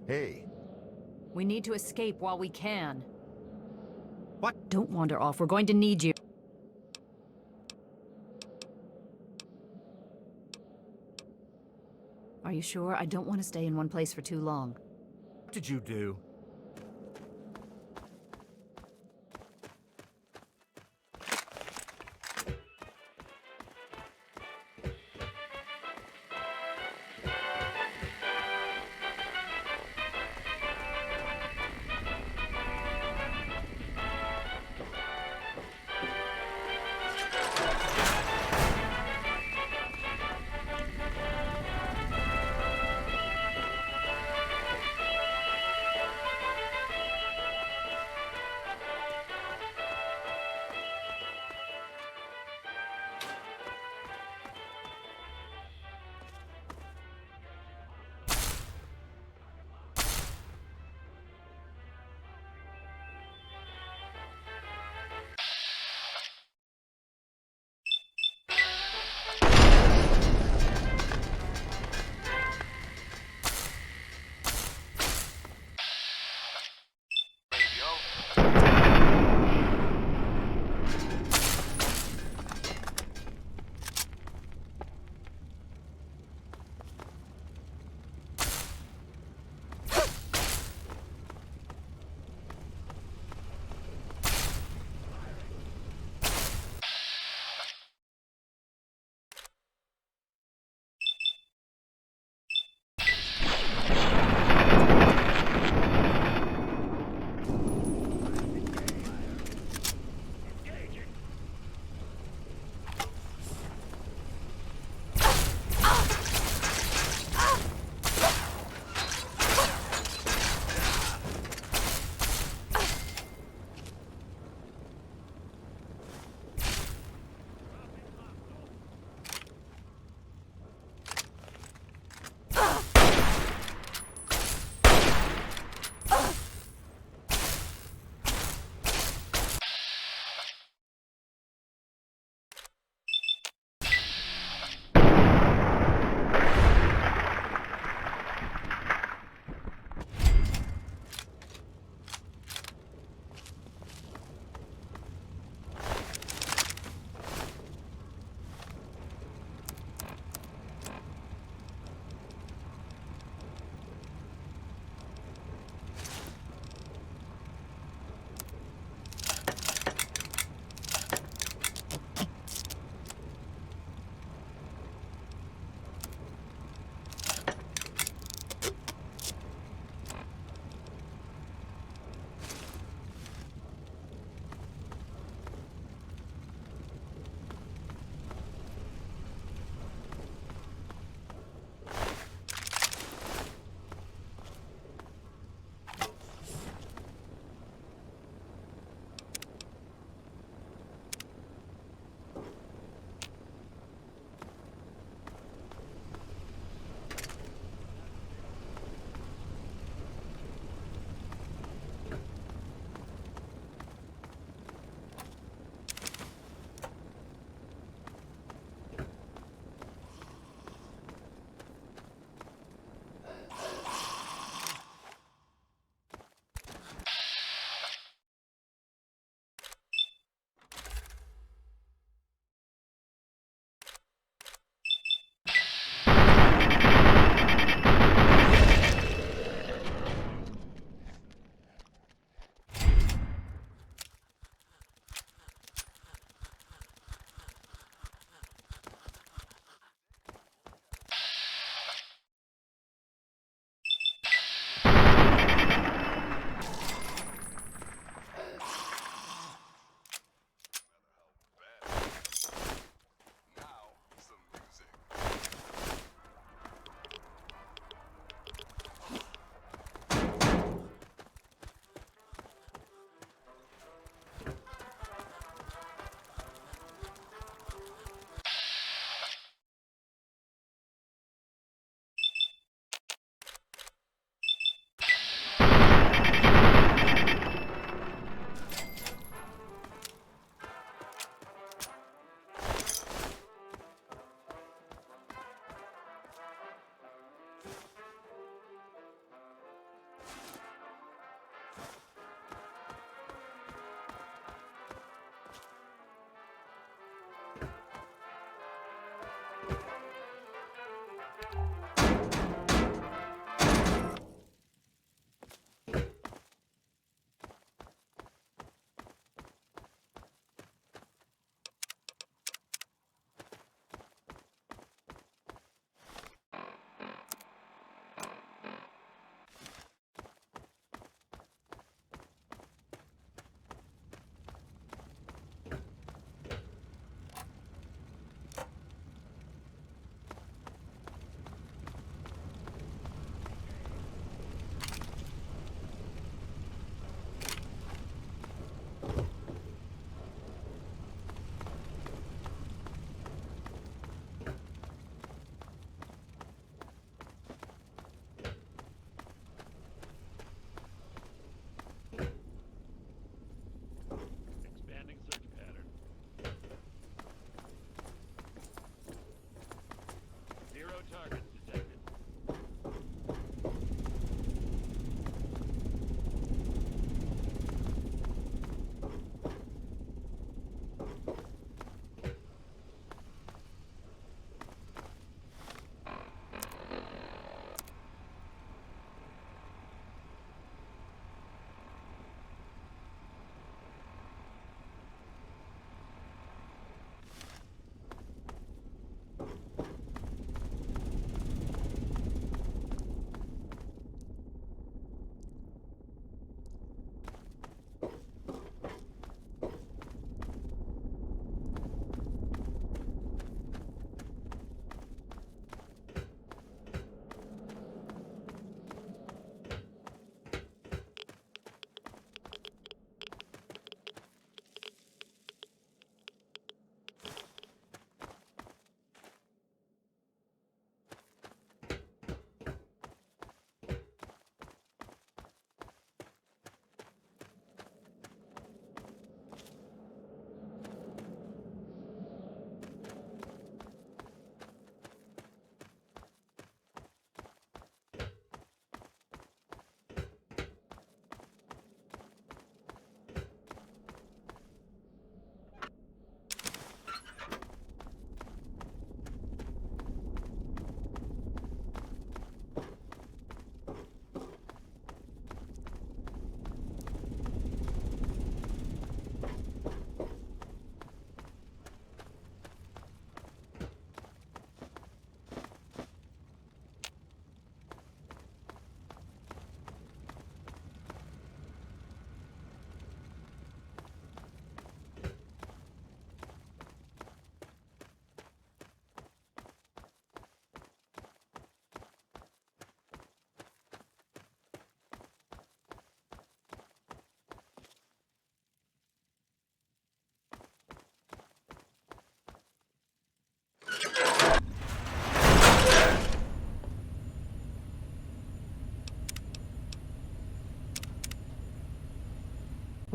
[SPEAKER 3] Hey.
[SPEAKER 2] We need to escape while we can.
[SPEAKER 7] What?
[SPEAKER 2] Don't wander off. We're going to need you. Are you sure? I don't want to stay in one place for too long.
[SPEAKER 7] What did you do?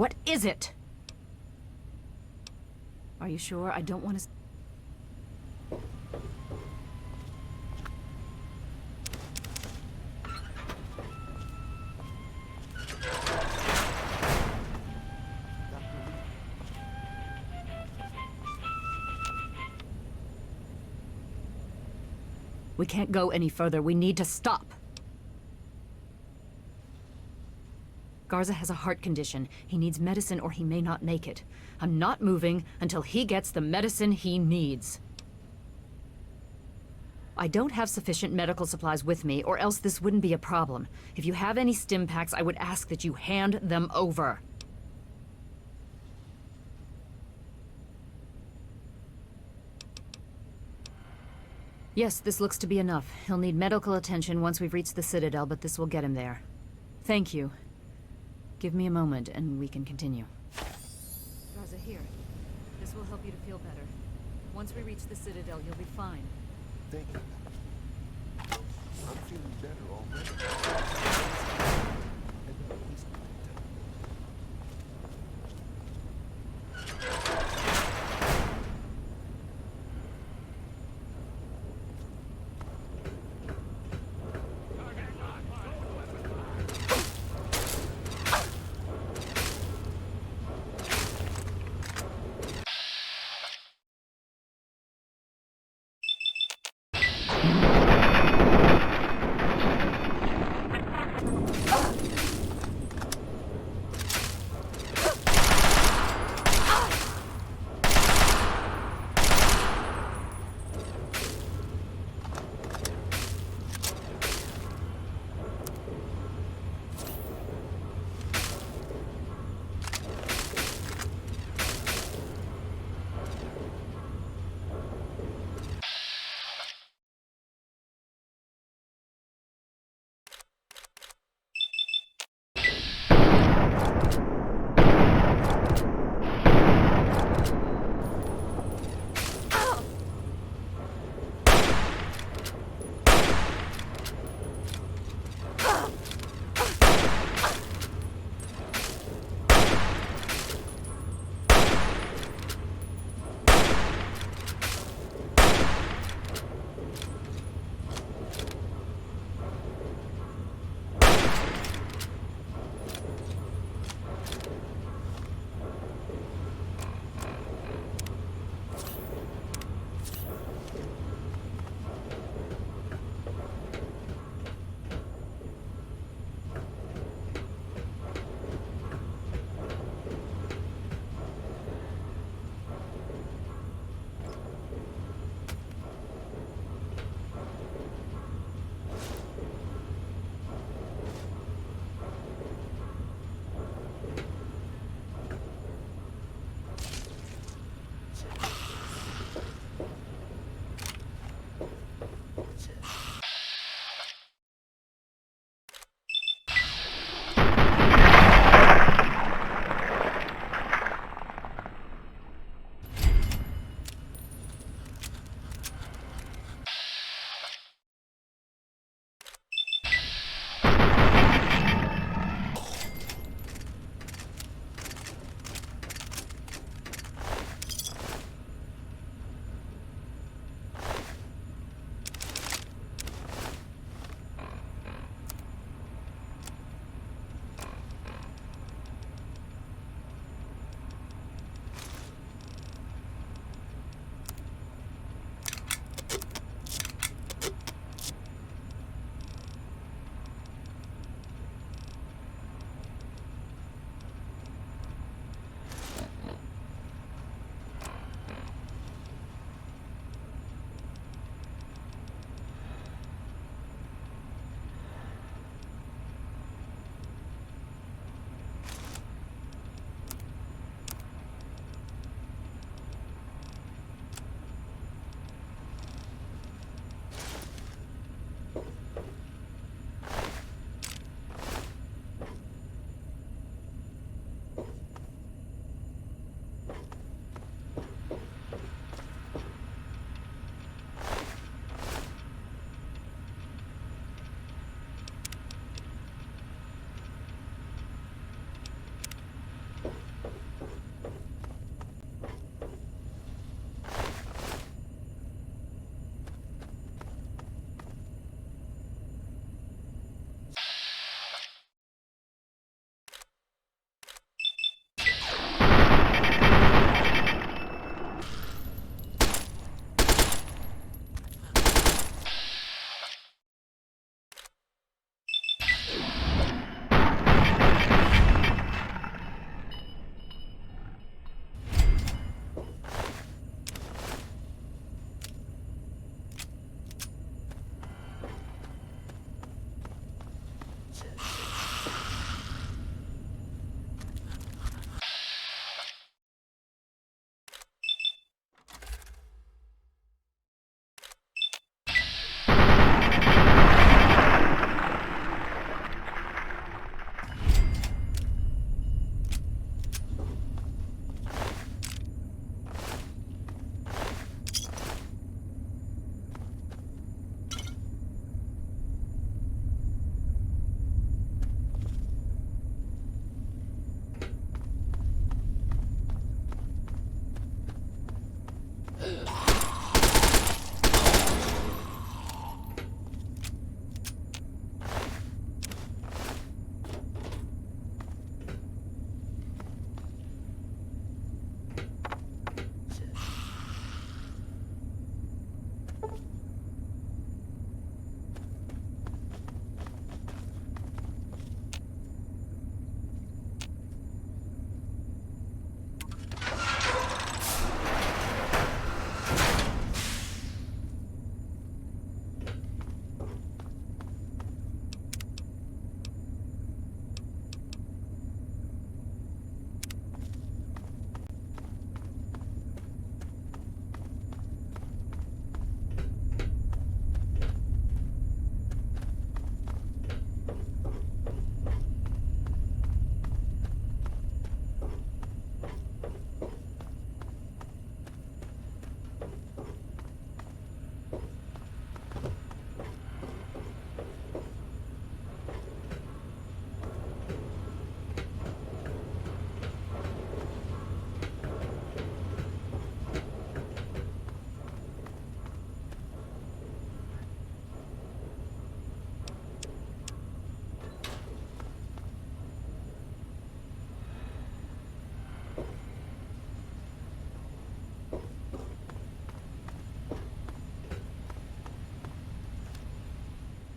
[SPEAKER 2] What is it? Are you sure? I don't want to... We can't go any further. We need to stop. Garza has a heart condition. He needs medicine or he may not make it. I'm not moving until he gets the medicine he needs. I don't have sufficient medical supplies with me, or else this wouldn't be a problem. If you have any stim packs, I would ask that you hand them over. Yes, this looks to be enough. He'll need medical attention once we've reached the Citadel, but this will get him there. Thank you. Give me a moment, and we can continue. Garza, here. This will help you to feel better. Once we reach the Citadel, you'll be fine.
[SPEAKER 3] Thank you. I'm feeling better already.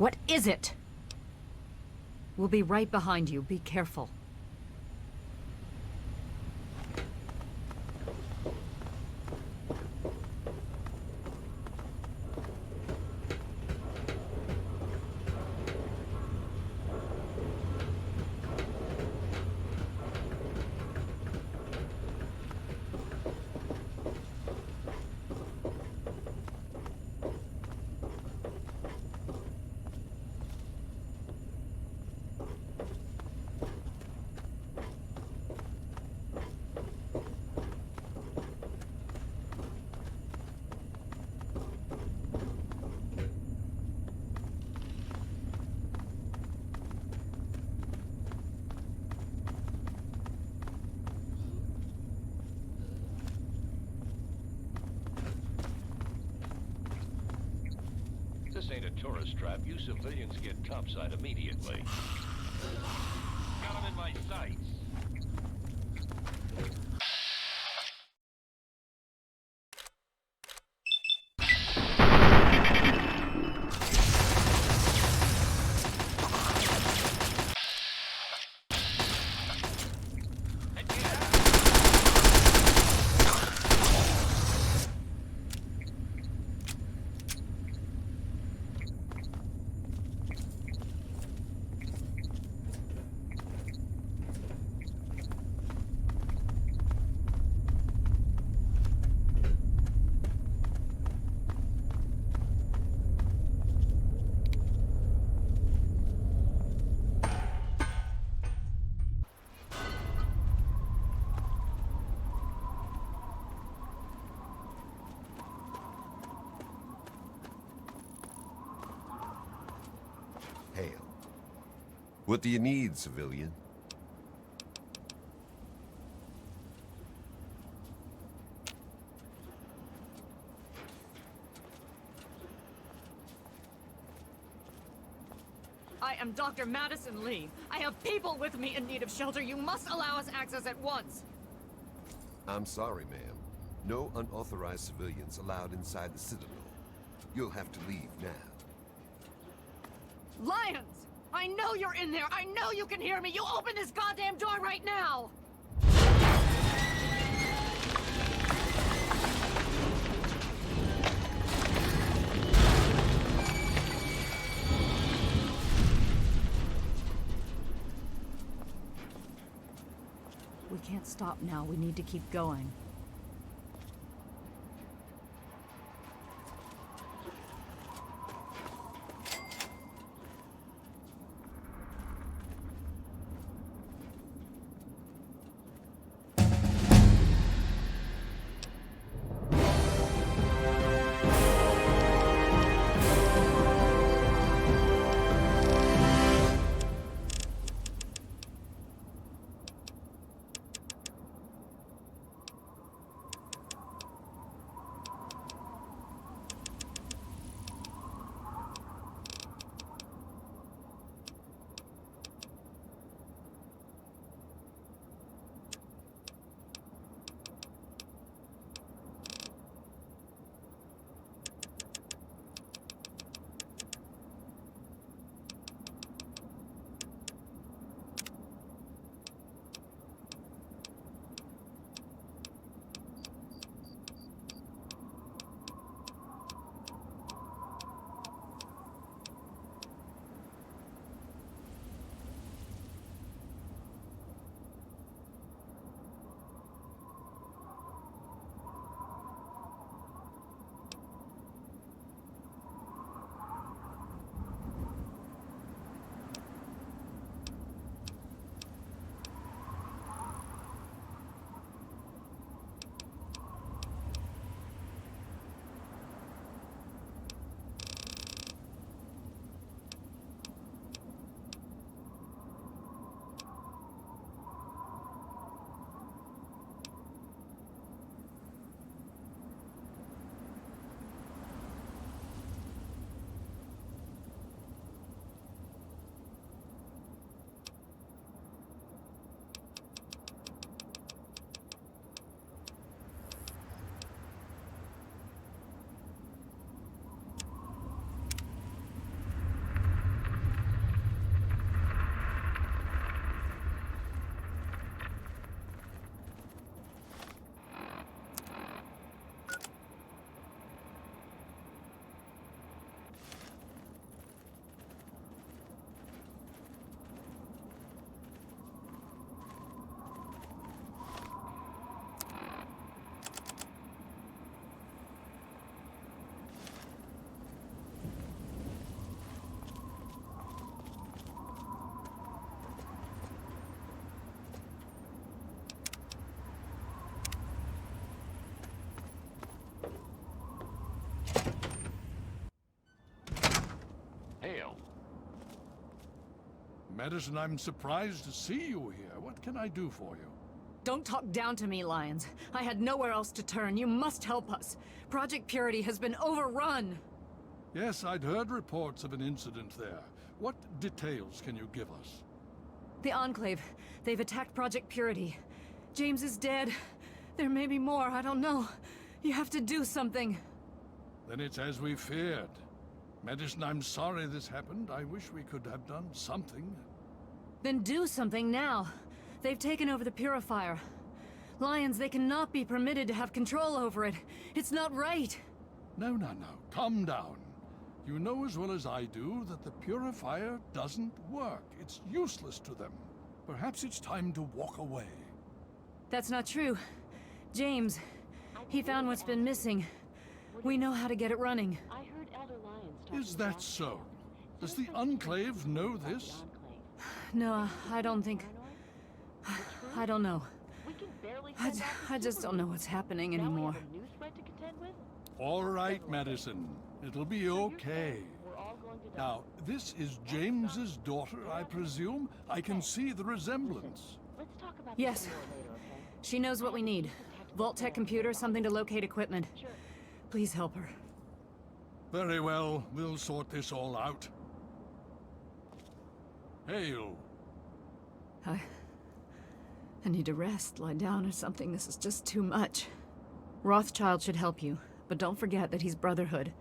[SPEAKER 2] What is it? We'll be right behind you. Be careful.
[SPEAKER 16] This ain't a tourist trap. You civilians get topside immediately. Got him in my sights.
[SPEAKER 3] Hail. What do you need, civilian?
[SPEAKER 17] I am Dr. Madison Lee. I have people with me in need of shelter. You must allow us access at once.
[SPEAKER 3] I'm sorry, ma'am. No unauthorized civilians allowed inside the Citadel. You'll have to leave now.
[SPEAKER 17] Lions! I know you're in there! I know you can hear me! You open this goddamn door right now!
[SPEAKER 2] We can't stop now. We need to keep going.
[SPEAKER 18] Madison, I'm surprised to see you here. What can I do for you?
[SPEAKER 17] Don't talk down to me, Lyons. I had nowhere else to turn. You must help us. Project Purity has been overrun.
[SPEAKER 18] Yes, I'd heard reports of an incident there. What details can you give us?
[SPEAKER 17] The Enclave. They've attacked Project Purity. James is dead. There may be more, I don't know. You have to do something.
[SPEAKER 18] Then it's as we feared. Madison, I'm sorry this happened. I wish we could have done something.
[SPEAKER 17] Then do something now. They've taken over the Purifier. Lyons, they cannot be permitted to have control over it. It's not right.
[SPEAKER 18] No. Calm down. You know as well as I do that the Purifier doesn't work. It's useless to them. Perhaps it's time to walk away.
[SPEAKER 17] That's not true. James, he found what's been missing. We know how to get it running.
[SPEAKER 18] Is that so? Does the Enclave know this?
[SPEAKER 17] No, I don't think... I don't know. I just don't know what's happening anymore.
[SPEAKER 18] All right, Madison. It'll be okay. Now, this is James's daughter, I presume? I can see the resemblance.
[SPEAKER 17] Yes. She knows what we need. Vault-Tec computer, something to locate equipment. Please help her.
[SPEAKER 18] Very well. We'll sort this all out. Hail.
[SPEAKER 17] I need to rest, lie down or something. This is just too much. Rothschild should help you, but don't forget that he's Brotherhood.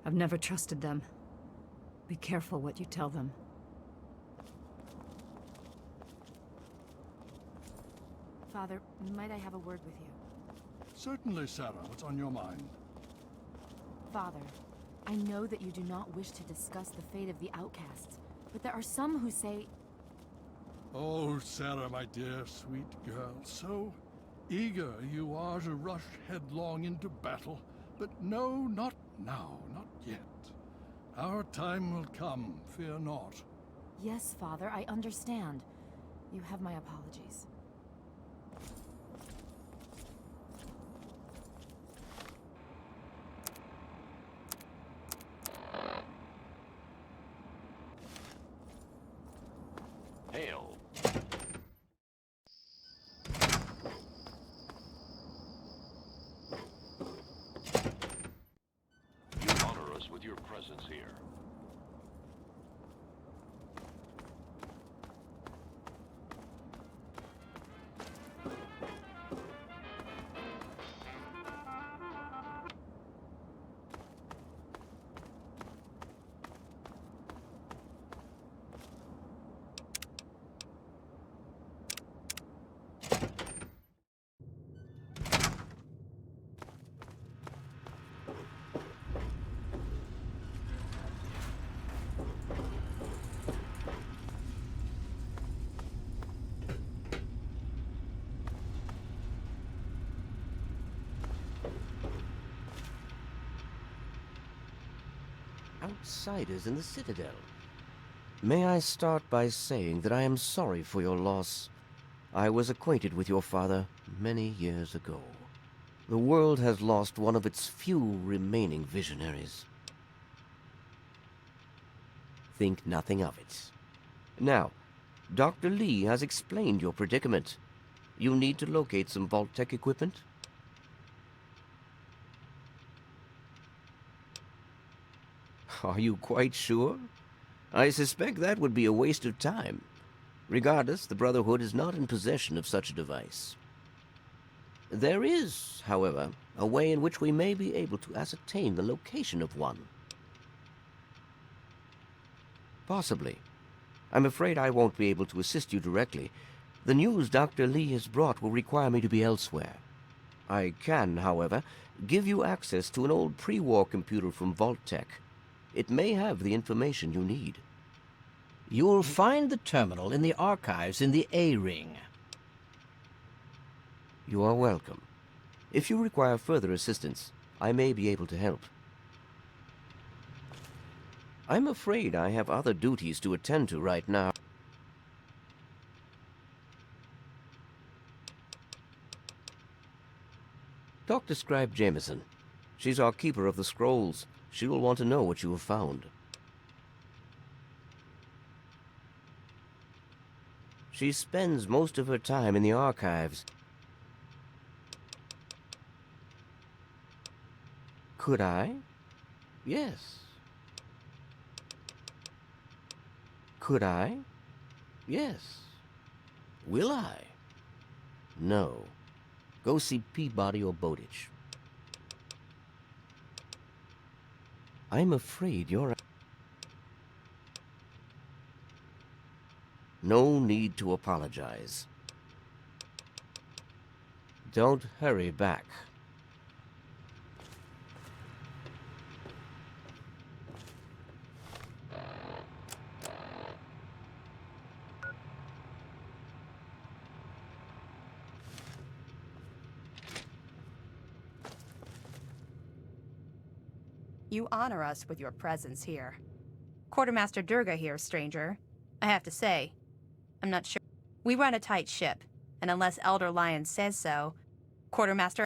[SPEAKER 17] I've never trusted them. Be careful what you tell them.
[SPEAKER 1] Father, might I have a word with you?
[SPEAKER 18] Certainly, Sarah. What's on your mind?
[SPEAKER 1] Father, I know that you do not wish to discuss the fate of the outcasts, but there are some who say...
[SPEAKER 18] Oh, Sarah, my dear, sweet girl, so eager you are to rush headlong into battle. But no, not now, not yet. Our time will come, fear not.
[SPEAKER 1] Yes, Father, I understand. You have my apologies.
[SPEAKER 16] Hail. You honor us with your presence here.
[SPEAKER 19] Outsiders in the Citadel. May I start by saying that I am sorry for your loss. I was acquainted with your father many years ago. The world has lost one of its few remaining visionaries. Think nothing of it. Now, Dr. Lee has explained your predicament. You need to locate some Vault-Tec equipment. Are you quite sure? I suspect that would be a waste of time. Regardless, the Brotherhood is not in possession of such a device. There is, however, a way in which we may be able to ascertain the location of one. Possibly. I'm afraid I won't be able to assist you directly. The news Dr. Lee has brought will require me to be elsewhere. I can, however, give you access to an old pre-war computer from Vault-Tec. It may have the information you need.
[SPEAKER 20] You'll find the terminal in the archives in the A-Ring.
[SPEAKER 19] You are welcome. If you require further assistance, I may be able to help. I'm afraid I have other duties to attend to right now. Dr. Scribe Jameson. She's our keeper of the scrolls. She will want to know what you have found. She spends most of her time in the archives. Could I? Yes. Could I? Yes. Will I? No. Go see Peabody or Bowditch. I'm afraid you're... No need to apologize. Don't hurry back.
[SPEAKER 21] You honor us with your presence here. Quartermaster Durga here, stranger. I have to say, I'm not sure. We run a tight ship, and unless Elder Lion says so, Quartermaster...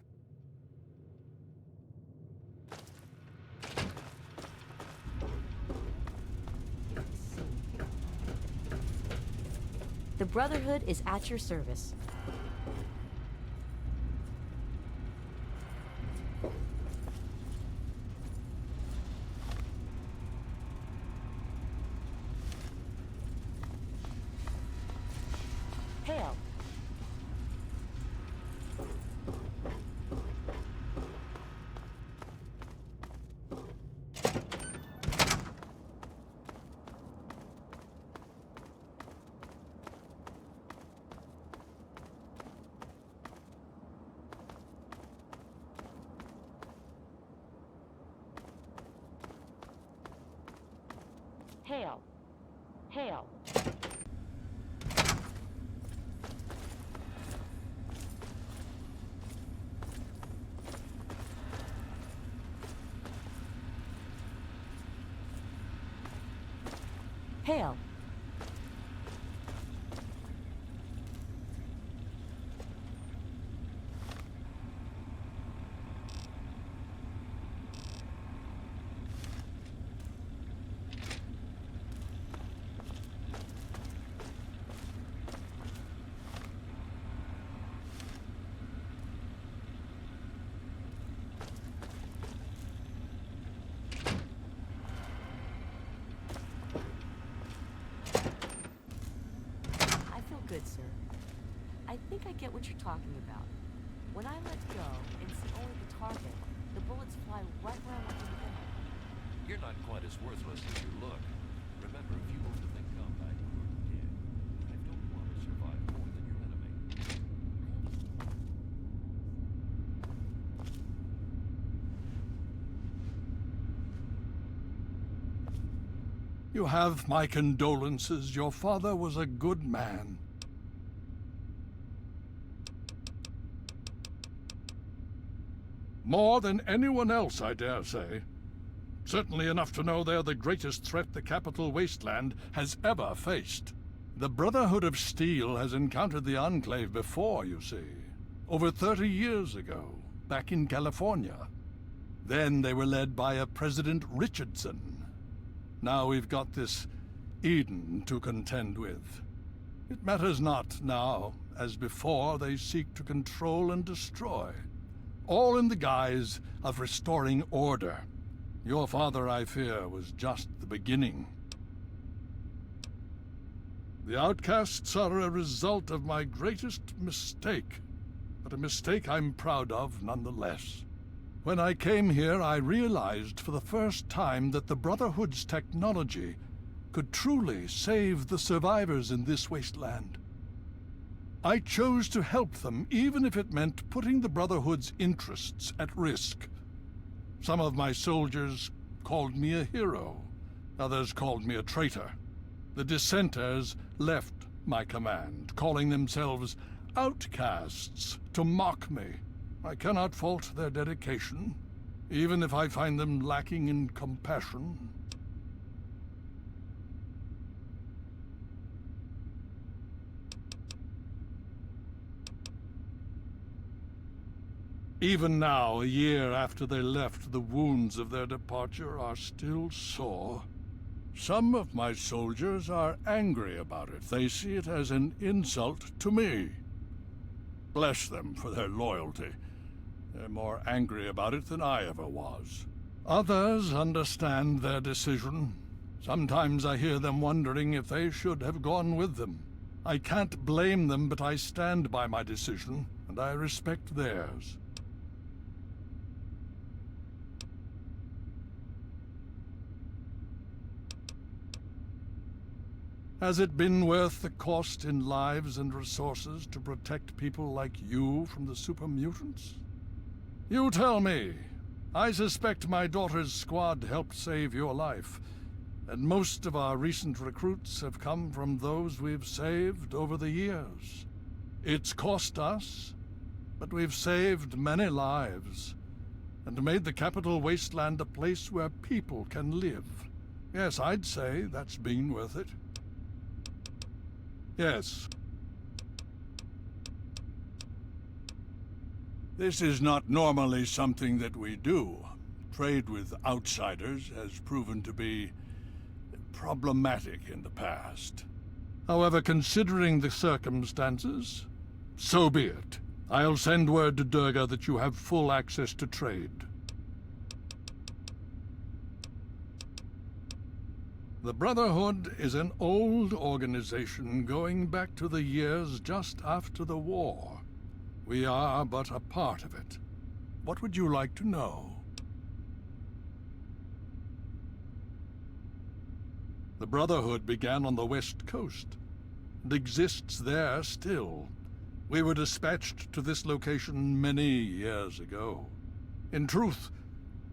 [SPEAKER 2] The Brotherhood is at your service. Hail. Hail. Hail.
[SPEAKER 4] Hail. Good, sir. I think I get what you're talking about. When I let go and see only the target, the bullets fly right where I want them to go.
[SPEAKER 16] You're not quite as worthless as you look. Remember, if you overthink combat, you're dead. I don't want to survive more than your enemy.
[SPEAKER 18] You have my condolences. Your father was a good man. More than anyone else, I dare say. Certainly enough to know they're the greatest threat the capital wasteland has ever faced. The Brotherhood of Steel has encountered the Enclave before, you see. Over 30 years ago, back in California. Then they were led by a President Richardson. Now we've got this Eden to contend with. It matters not now. As before, they seek to control and destroy. All in the guise of restoring order. Your father, I fear, was just the beginning. The outcasts are a result of my greatest mistake, but a mistake I'm proud of nonetheless. When I came here, I realized for the first time that the Brotherhood's technology could truly save the survivors in this wasteland. I chose to help them, even if it meant putting the Brotherhood's interests at risk. Some of my soldiers called me a hero. Others called me a traitor. The dissenters left my command, calling themselves outcasts to mock me. I cannot fault their dedication, even if I find them lacking in compassion. Even now, a year after they left, the wounds of their departure are still sore. Some of my soldiers are angry about it. They see it as an insult to me. Bless them for their loyalty. They're more angry about it than I ever was. Others understand their decision. Sometimes I hear them wondering if they should have gone with them. I can't blame them, but I stand by my decision, and I respect theirs. Has it been worth the cost in lives and resources to protect people like you from the super mutants? You tell me. I suspect my daughter's squad helped save your life, and most of our recent recruits have come from those we've saved over the years. It's cost us, but we've saved many lives, and made the capital wasteland a place where people can live. Yes, I'd say that's been worth it. Yes. This is not normally something that we do. Trade with outsiders has proven to be problematic in the past. However, considering the circumstances, so be it. I'll send word to Durga that you have full access to trade. The Brotherhood is an old organization going back to the years just after the war. We are but a part of it. What would you like to know? The Brotherhood began on the West Coast, and exists there still. We were dispatched to this location many years ago. In truth,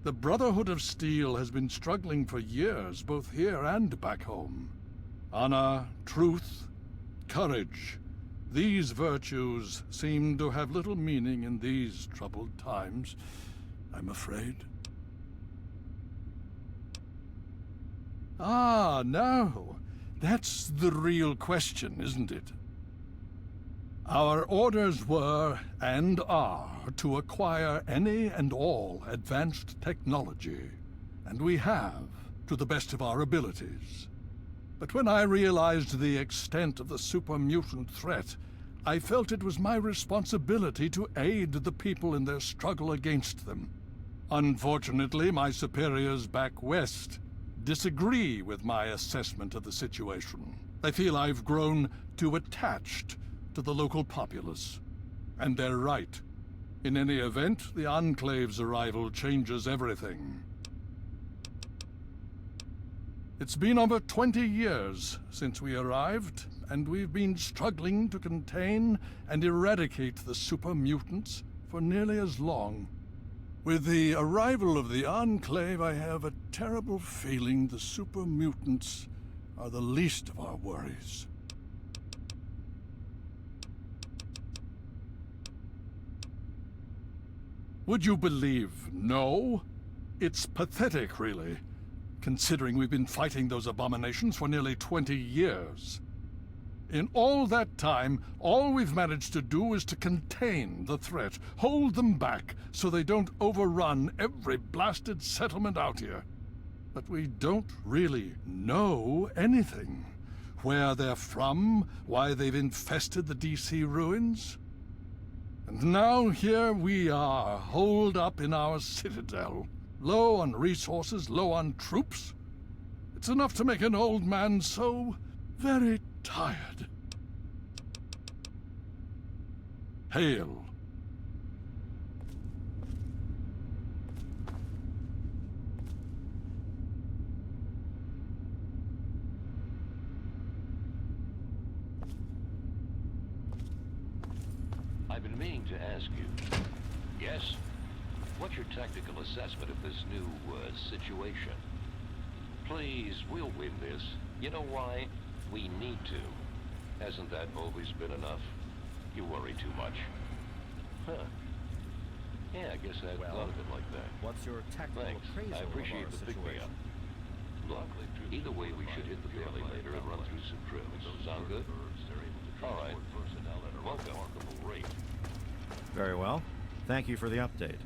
[SPEAKER 18] the Brotherhood of Steel has been struggling for years, both here and back home. Honor, truth, courage. These virtues seem to have little meaning in these troubled times, I'm afraid. Ah, no. That's the real question, isn't it? Our orders were, and are, to acquire any and all advanced technology. And we have, to the best of our abilities. But when I realized the extent of the super-mutant threat, I felt it was my responsibility to aid the people in their struggle against them. Unfortunately, my superiors back west disagree with my assessment of the situation. They feel I've grown too attached to the local populace. And they're right. In any event, the Enclave's arrival changes everything. It's been over 20 years since we arrived, and we've been struggling to contain and eradicate the super mutants for nearly as long. With the arrival of the Enclave, I have a terrible feeling the super mutants are the least of our worries. Would you believe no? It's pathetic, really, considering we've been fighting those abominations for nearly 20 years. In all that time, all we've managed to do is to contain the threat, hold them back so they don't overrun every blasted settlement out here. But we don't really know anything. Where they're from, why they've infested the DC ruins. And now here we are, holed up in our citadel. Low on resources, low on troops. It's enough to make an old man so very tired. Hail.
[SPEAKER 16] I've been meaning to ask you. Yes? What's your tactical assessment of this new, situation? Please, we'll win this. You know why? We need to. Hasn't that always been enough? You worry too much. Huh. Yeah, I guess I hadn't thought of it like that.
[SPEAKER 8] What's your tactical
[SPEAKER 16] Thanks.
[SPEAKER 8] appraisal
[SPEAKER 16] I appreciate
[SPEAKER 8] of our
[SPEAKER 16] the pick-me-up. Look, either way, we should hit the valley later and run through some drills. Sound good? All right. Welcome.
[SPEAKER 7] Very well. Thank you for the update.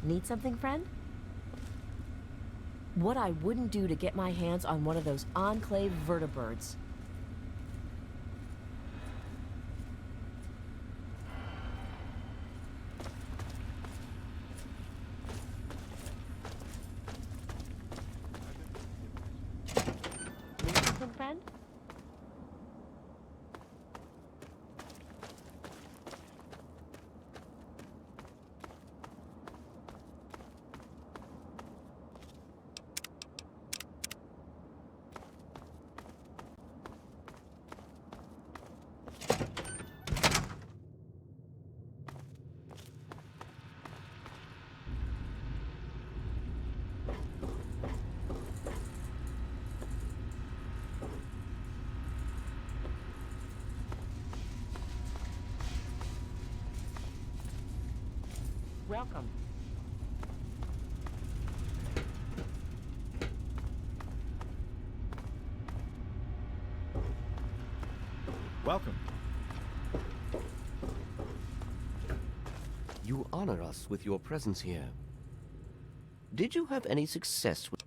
[SPEAKER 4] Need something, friend? What I wouldn't do to get my hands on one of those Enclave vertibirds. Need something, friend? Welcome.
[SPEAKER 7] Welcome.
[SPEAKER 19] You honor us with your presence here. Did you have any success with...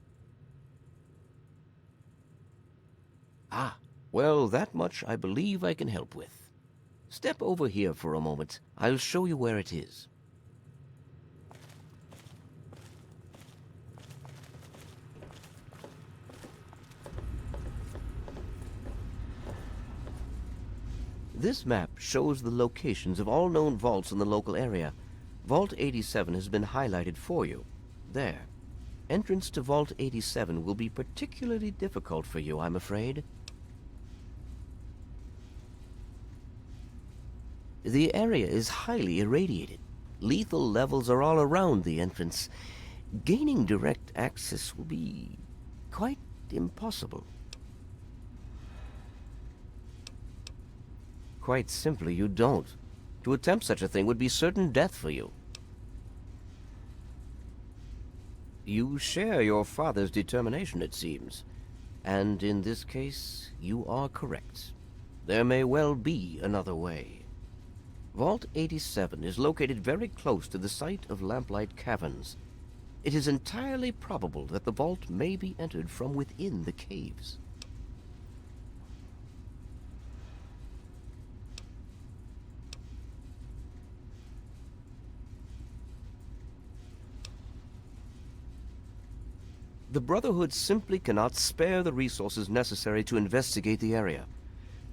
[SPEAKER 19] Ah, well, that much I believe I can help with. Step over here for a moment. I'll show you where it is. This map shows the locations of all known vaults in the local area. Vault 87 has been highlighted for you. There. Entrance to Vault 87 will be particularly difficult for you, I'm afraid. The area is highly irradiated. Lethal levels are all around the entrance. Gaining direct access will be quite impossible. Quite simply, you don't. To attempt such a thing would be certain death for you. You share your father's determination, it seems. And in this case, you are correct. There may well be another way. Vault 87 is located very close to the site of Lamplight Caverns. It is entirely probable that the vault may be entered from within the caves. The Brotherhood simply cannot spare the resources necessary to investigate the area.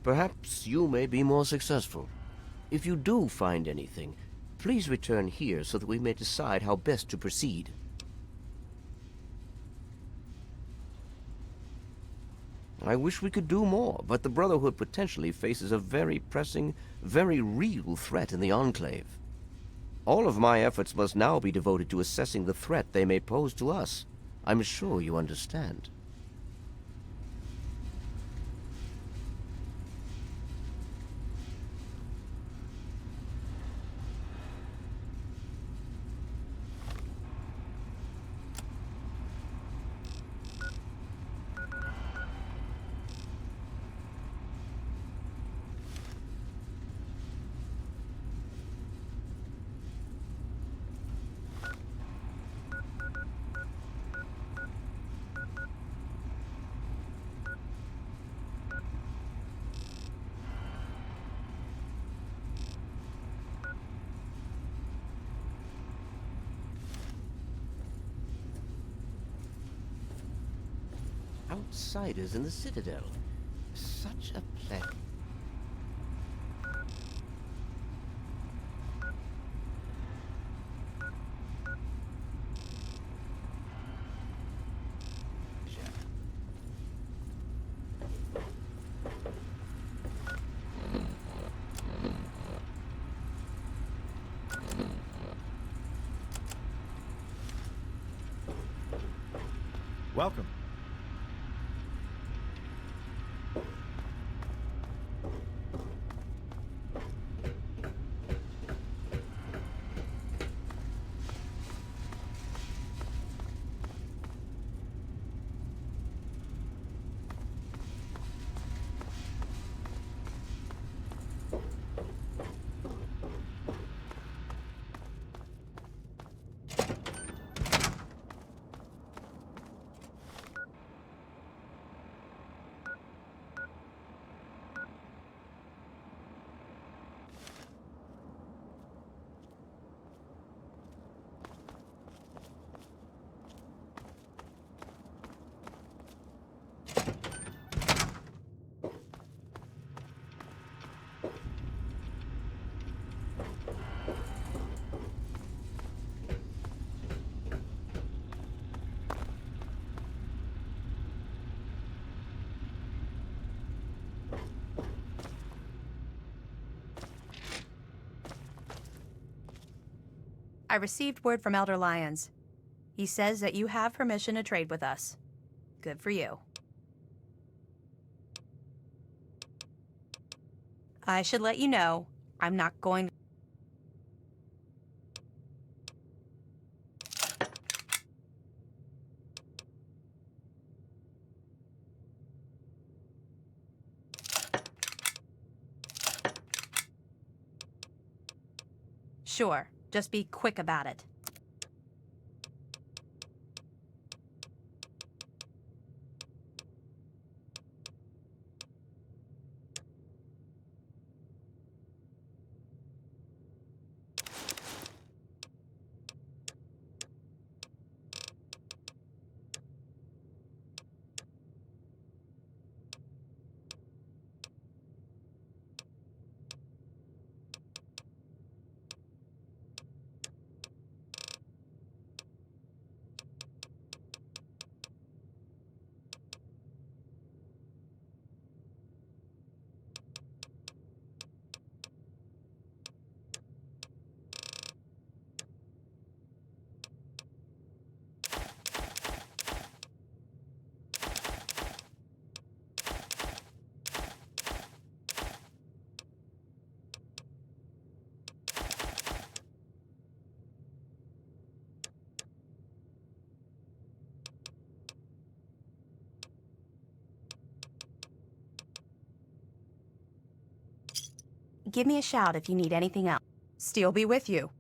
[SPEAKER 19] Perhaps you may be more successful. If you do find anything, please return here so that we may decide how best to proceed. I wish we could do more, but the Brotherhood potentially faces a very pressing, very real threat in the Enclave. All of my efforts must now be devoted to assessing the threat they may pose to us. I'm sure you understand. Outsiders in the Citadel. Such a pleasure.
[SPEAKER 7] Welcome.
[SPEAKER 21] I received word from Elder Lyons. He says that you have permission to trade with us. Good for you. I should let you know, I'm not going to... Sure, just be quick about it. Give me a shout if you need anything else. Steel be with you.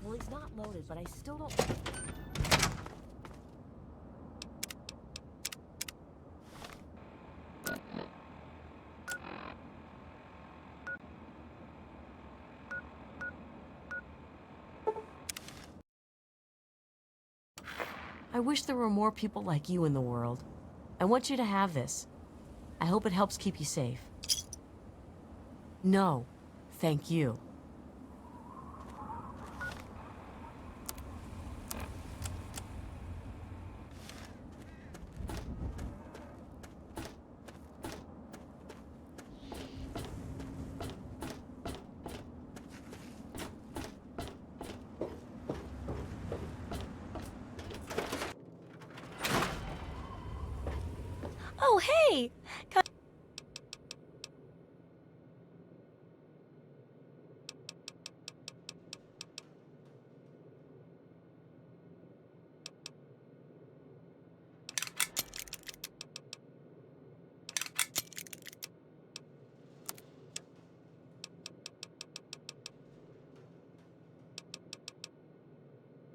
[SPEAKER 4] Well, he's not loaded, but I still don't... I wish there were more people like you in the world. I want you to have this. I hope it helps keep you safe. No, thank you. Oh, hey!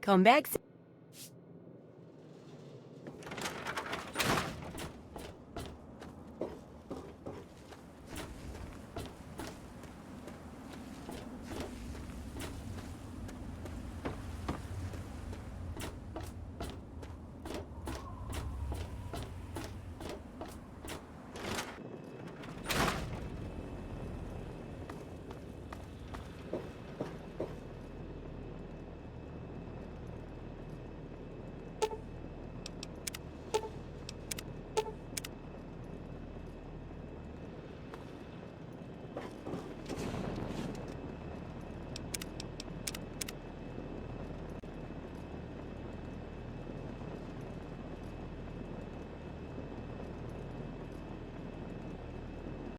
[SPEAKER 4] Come back.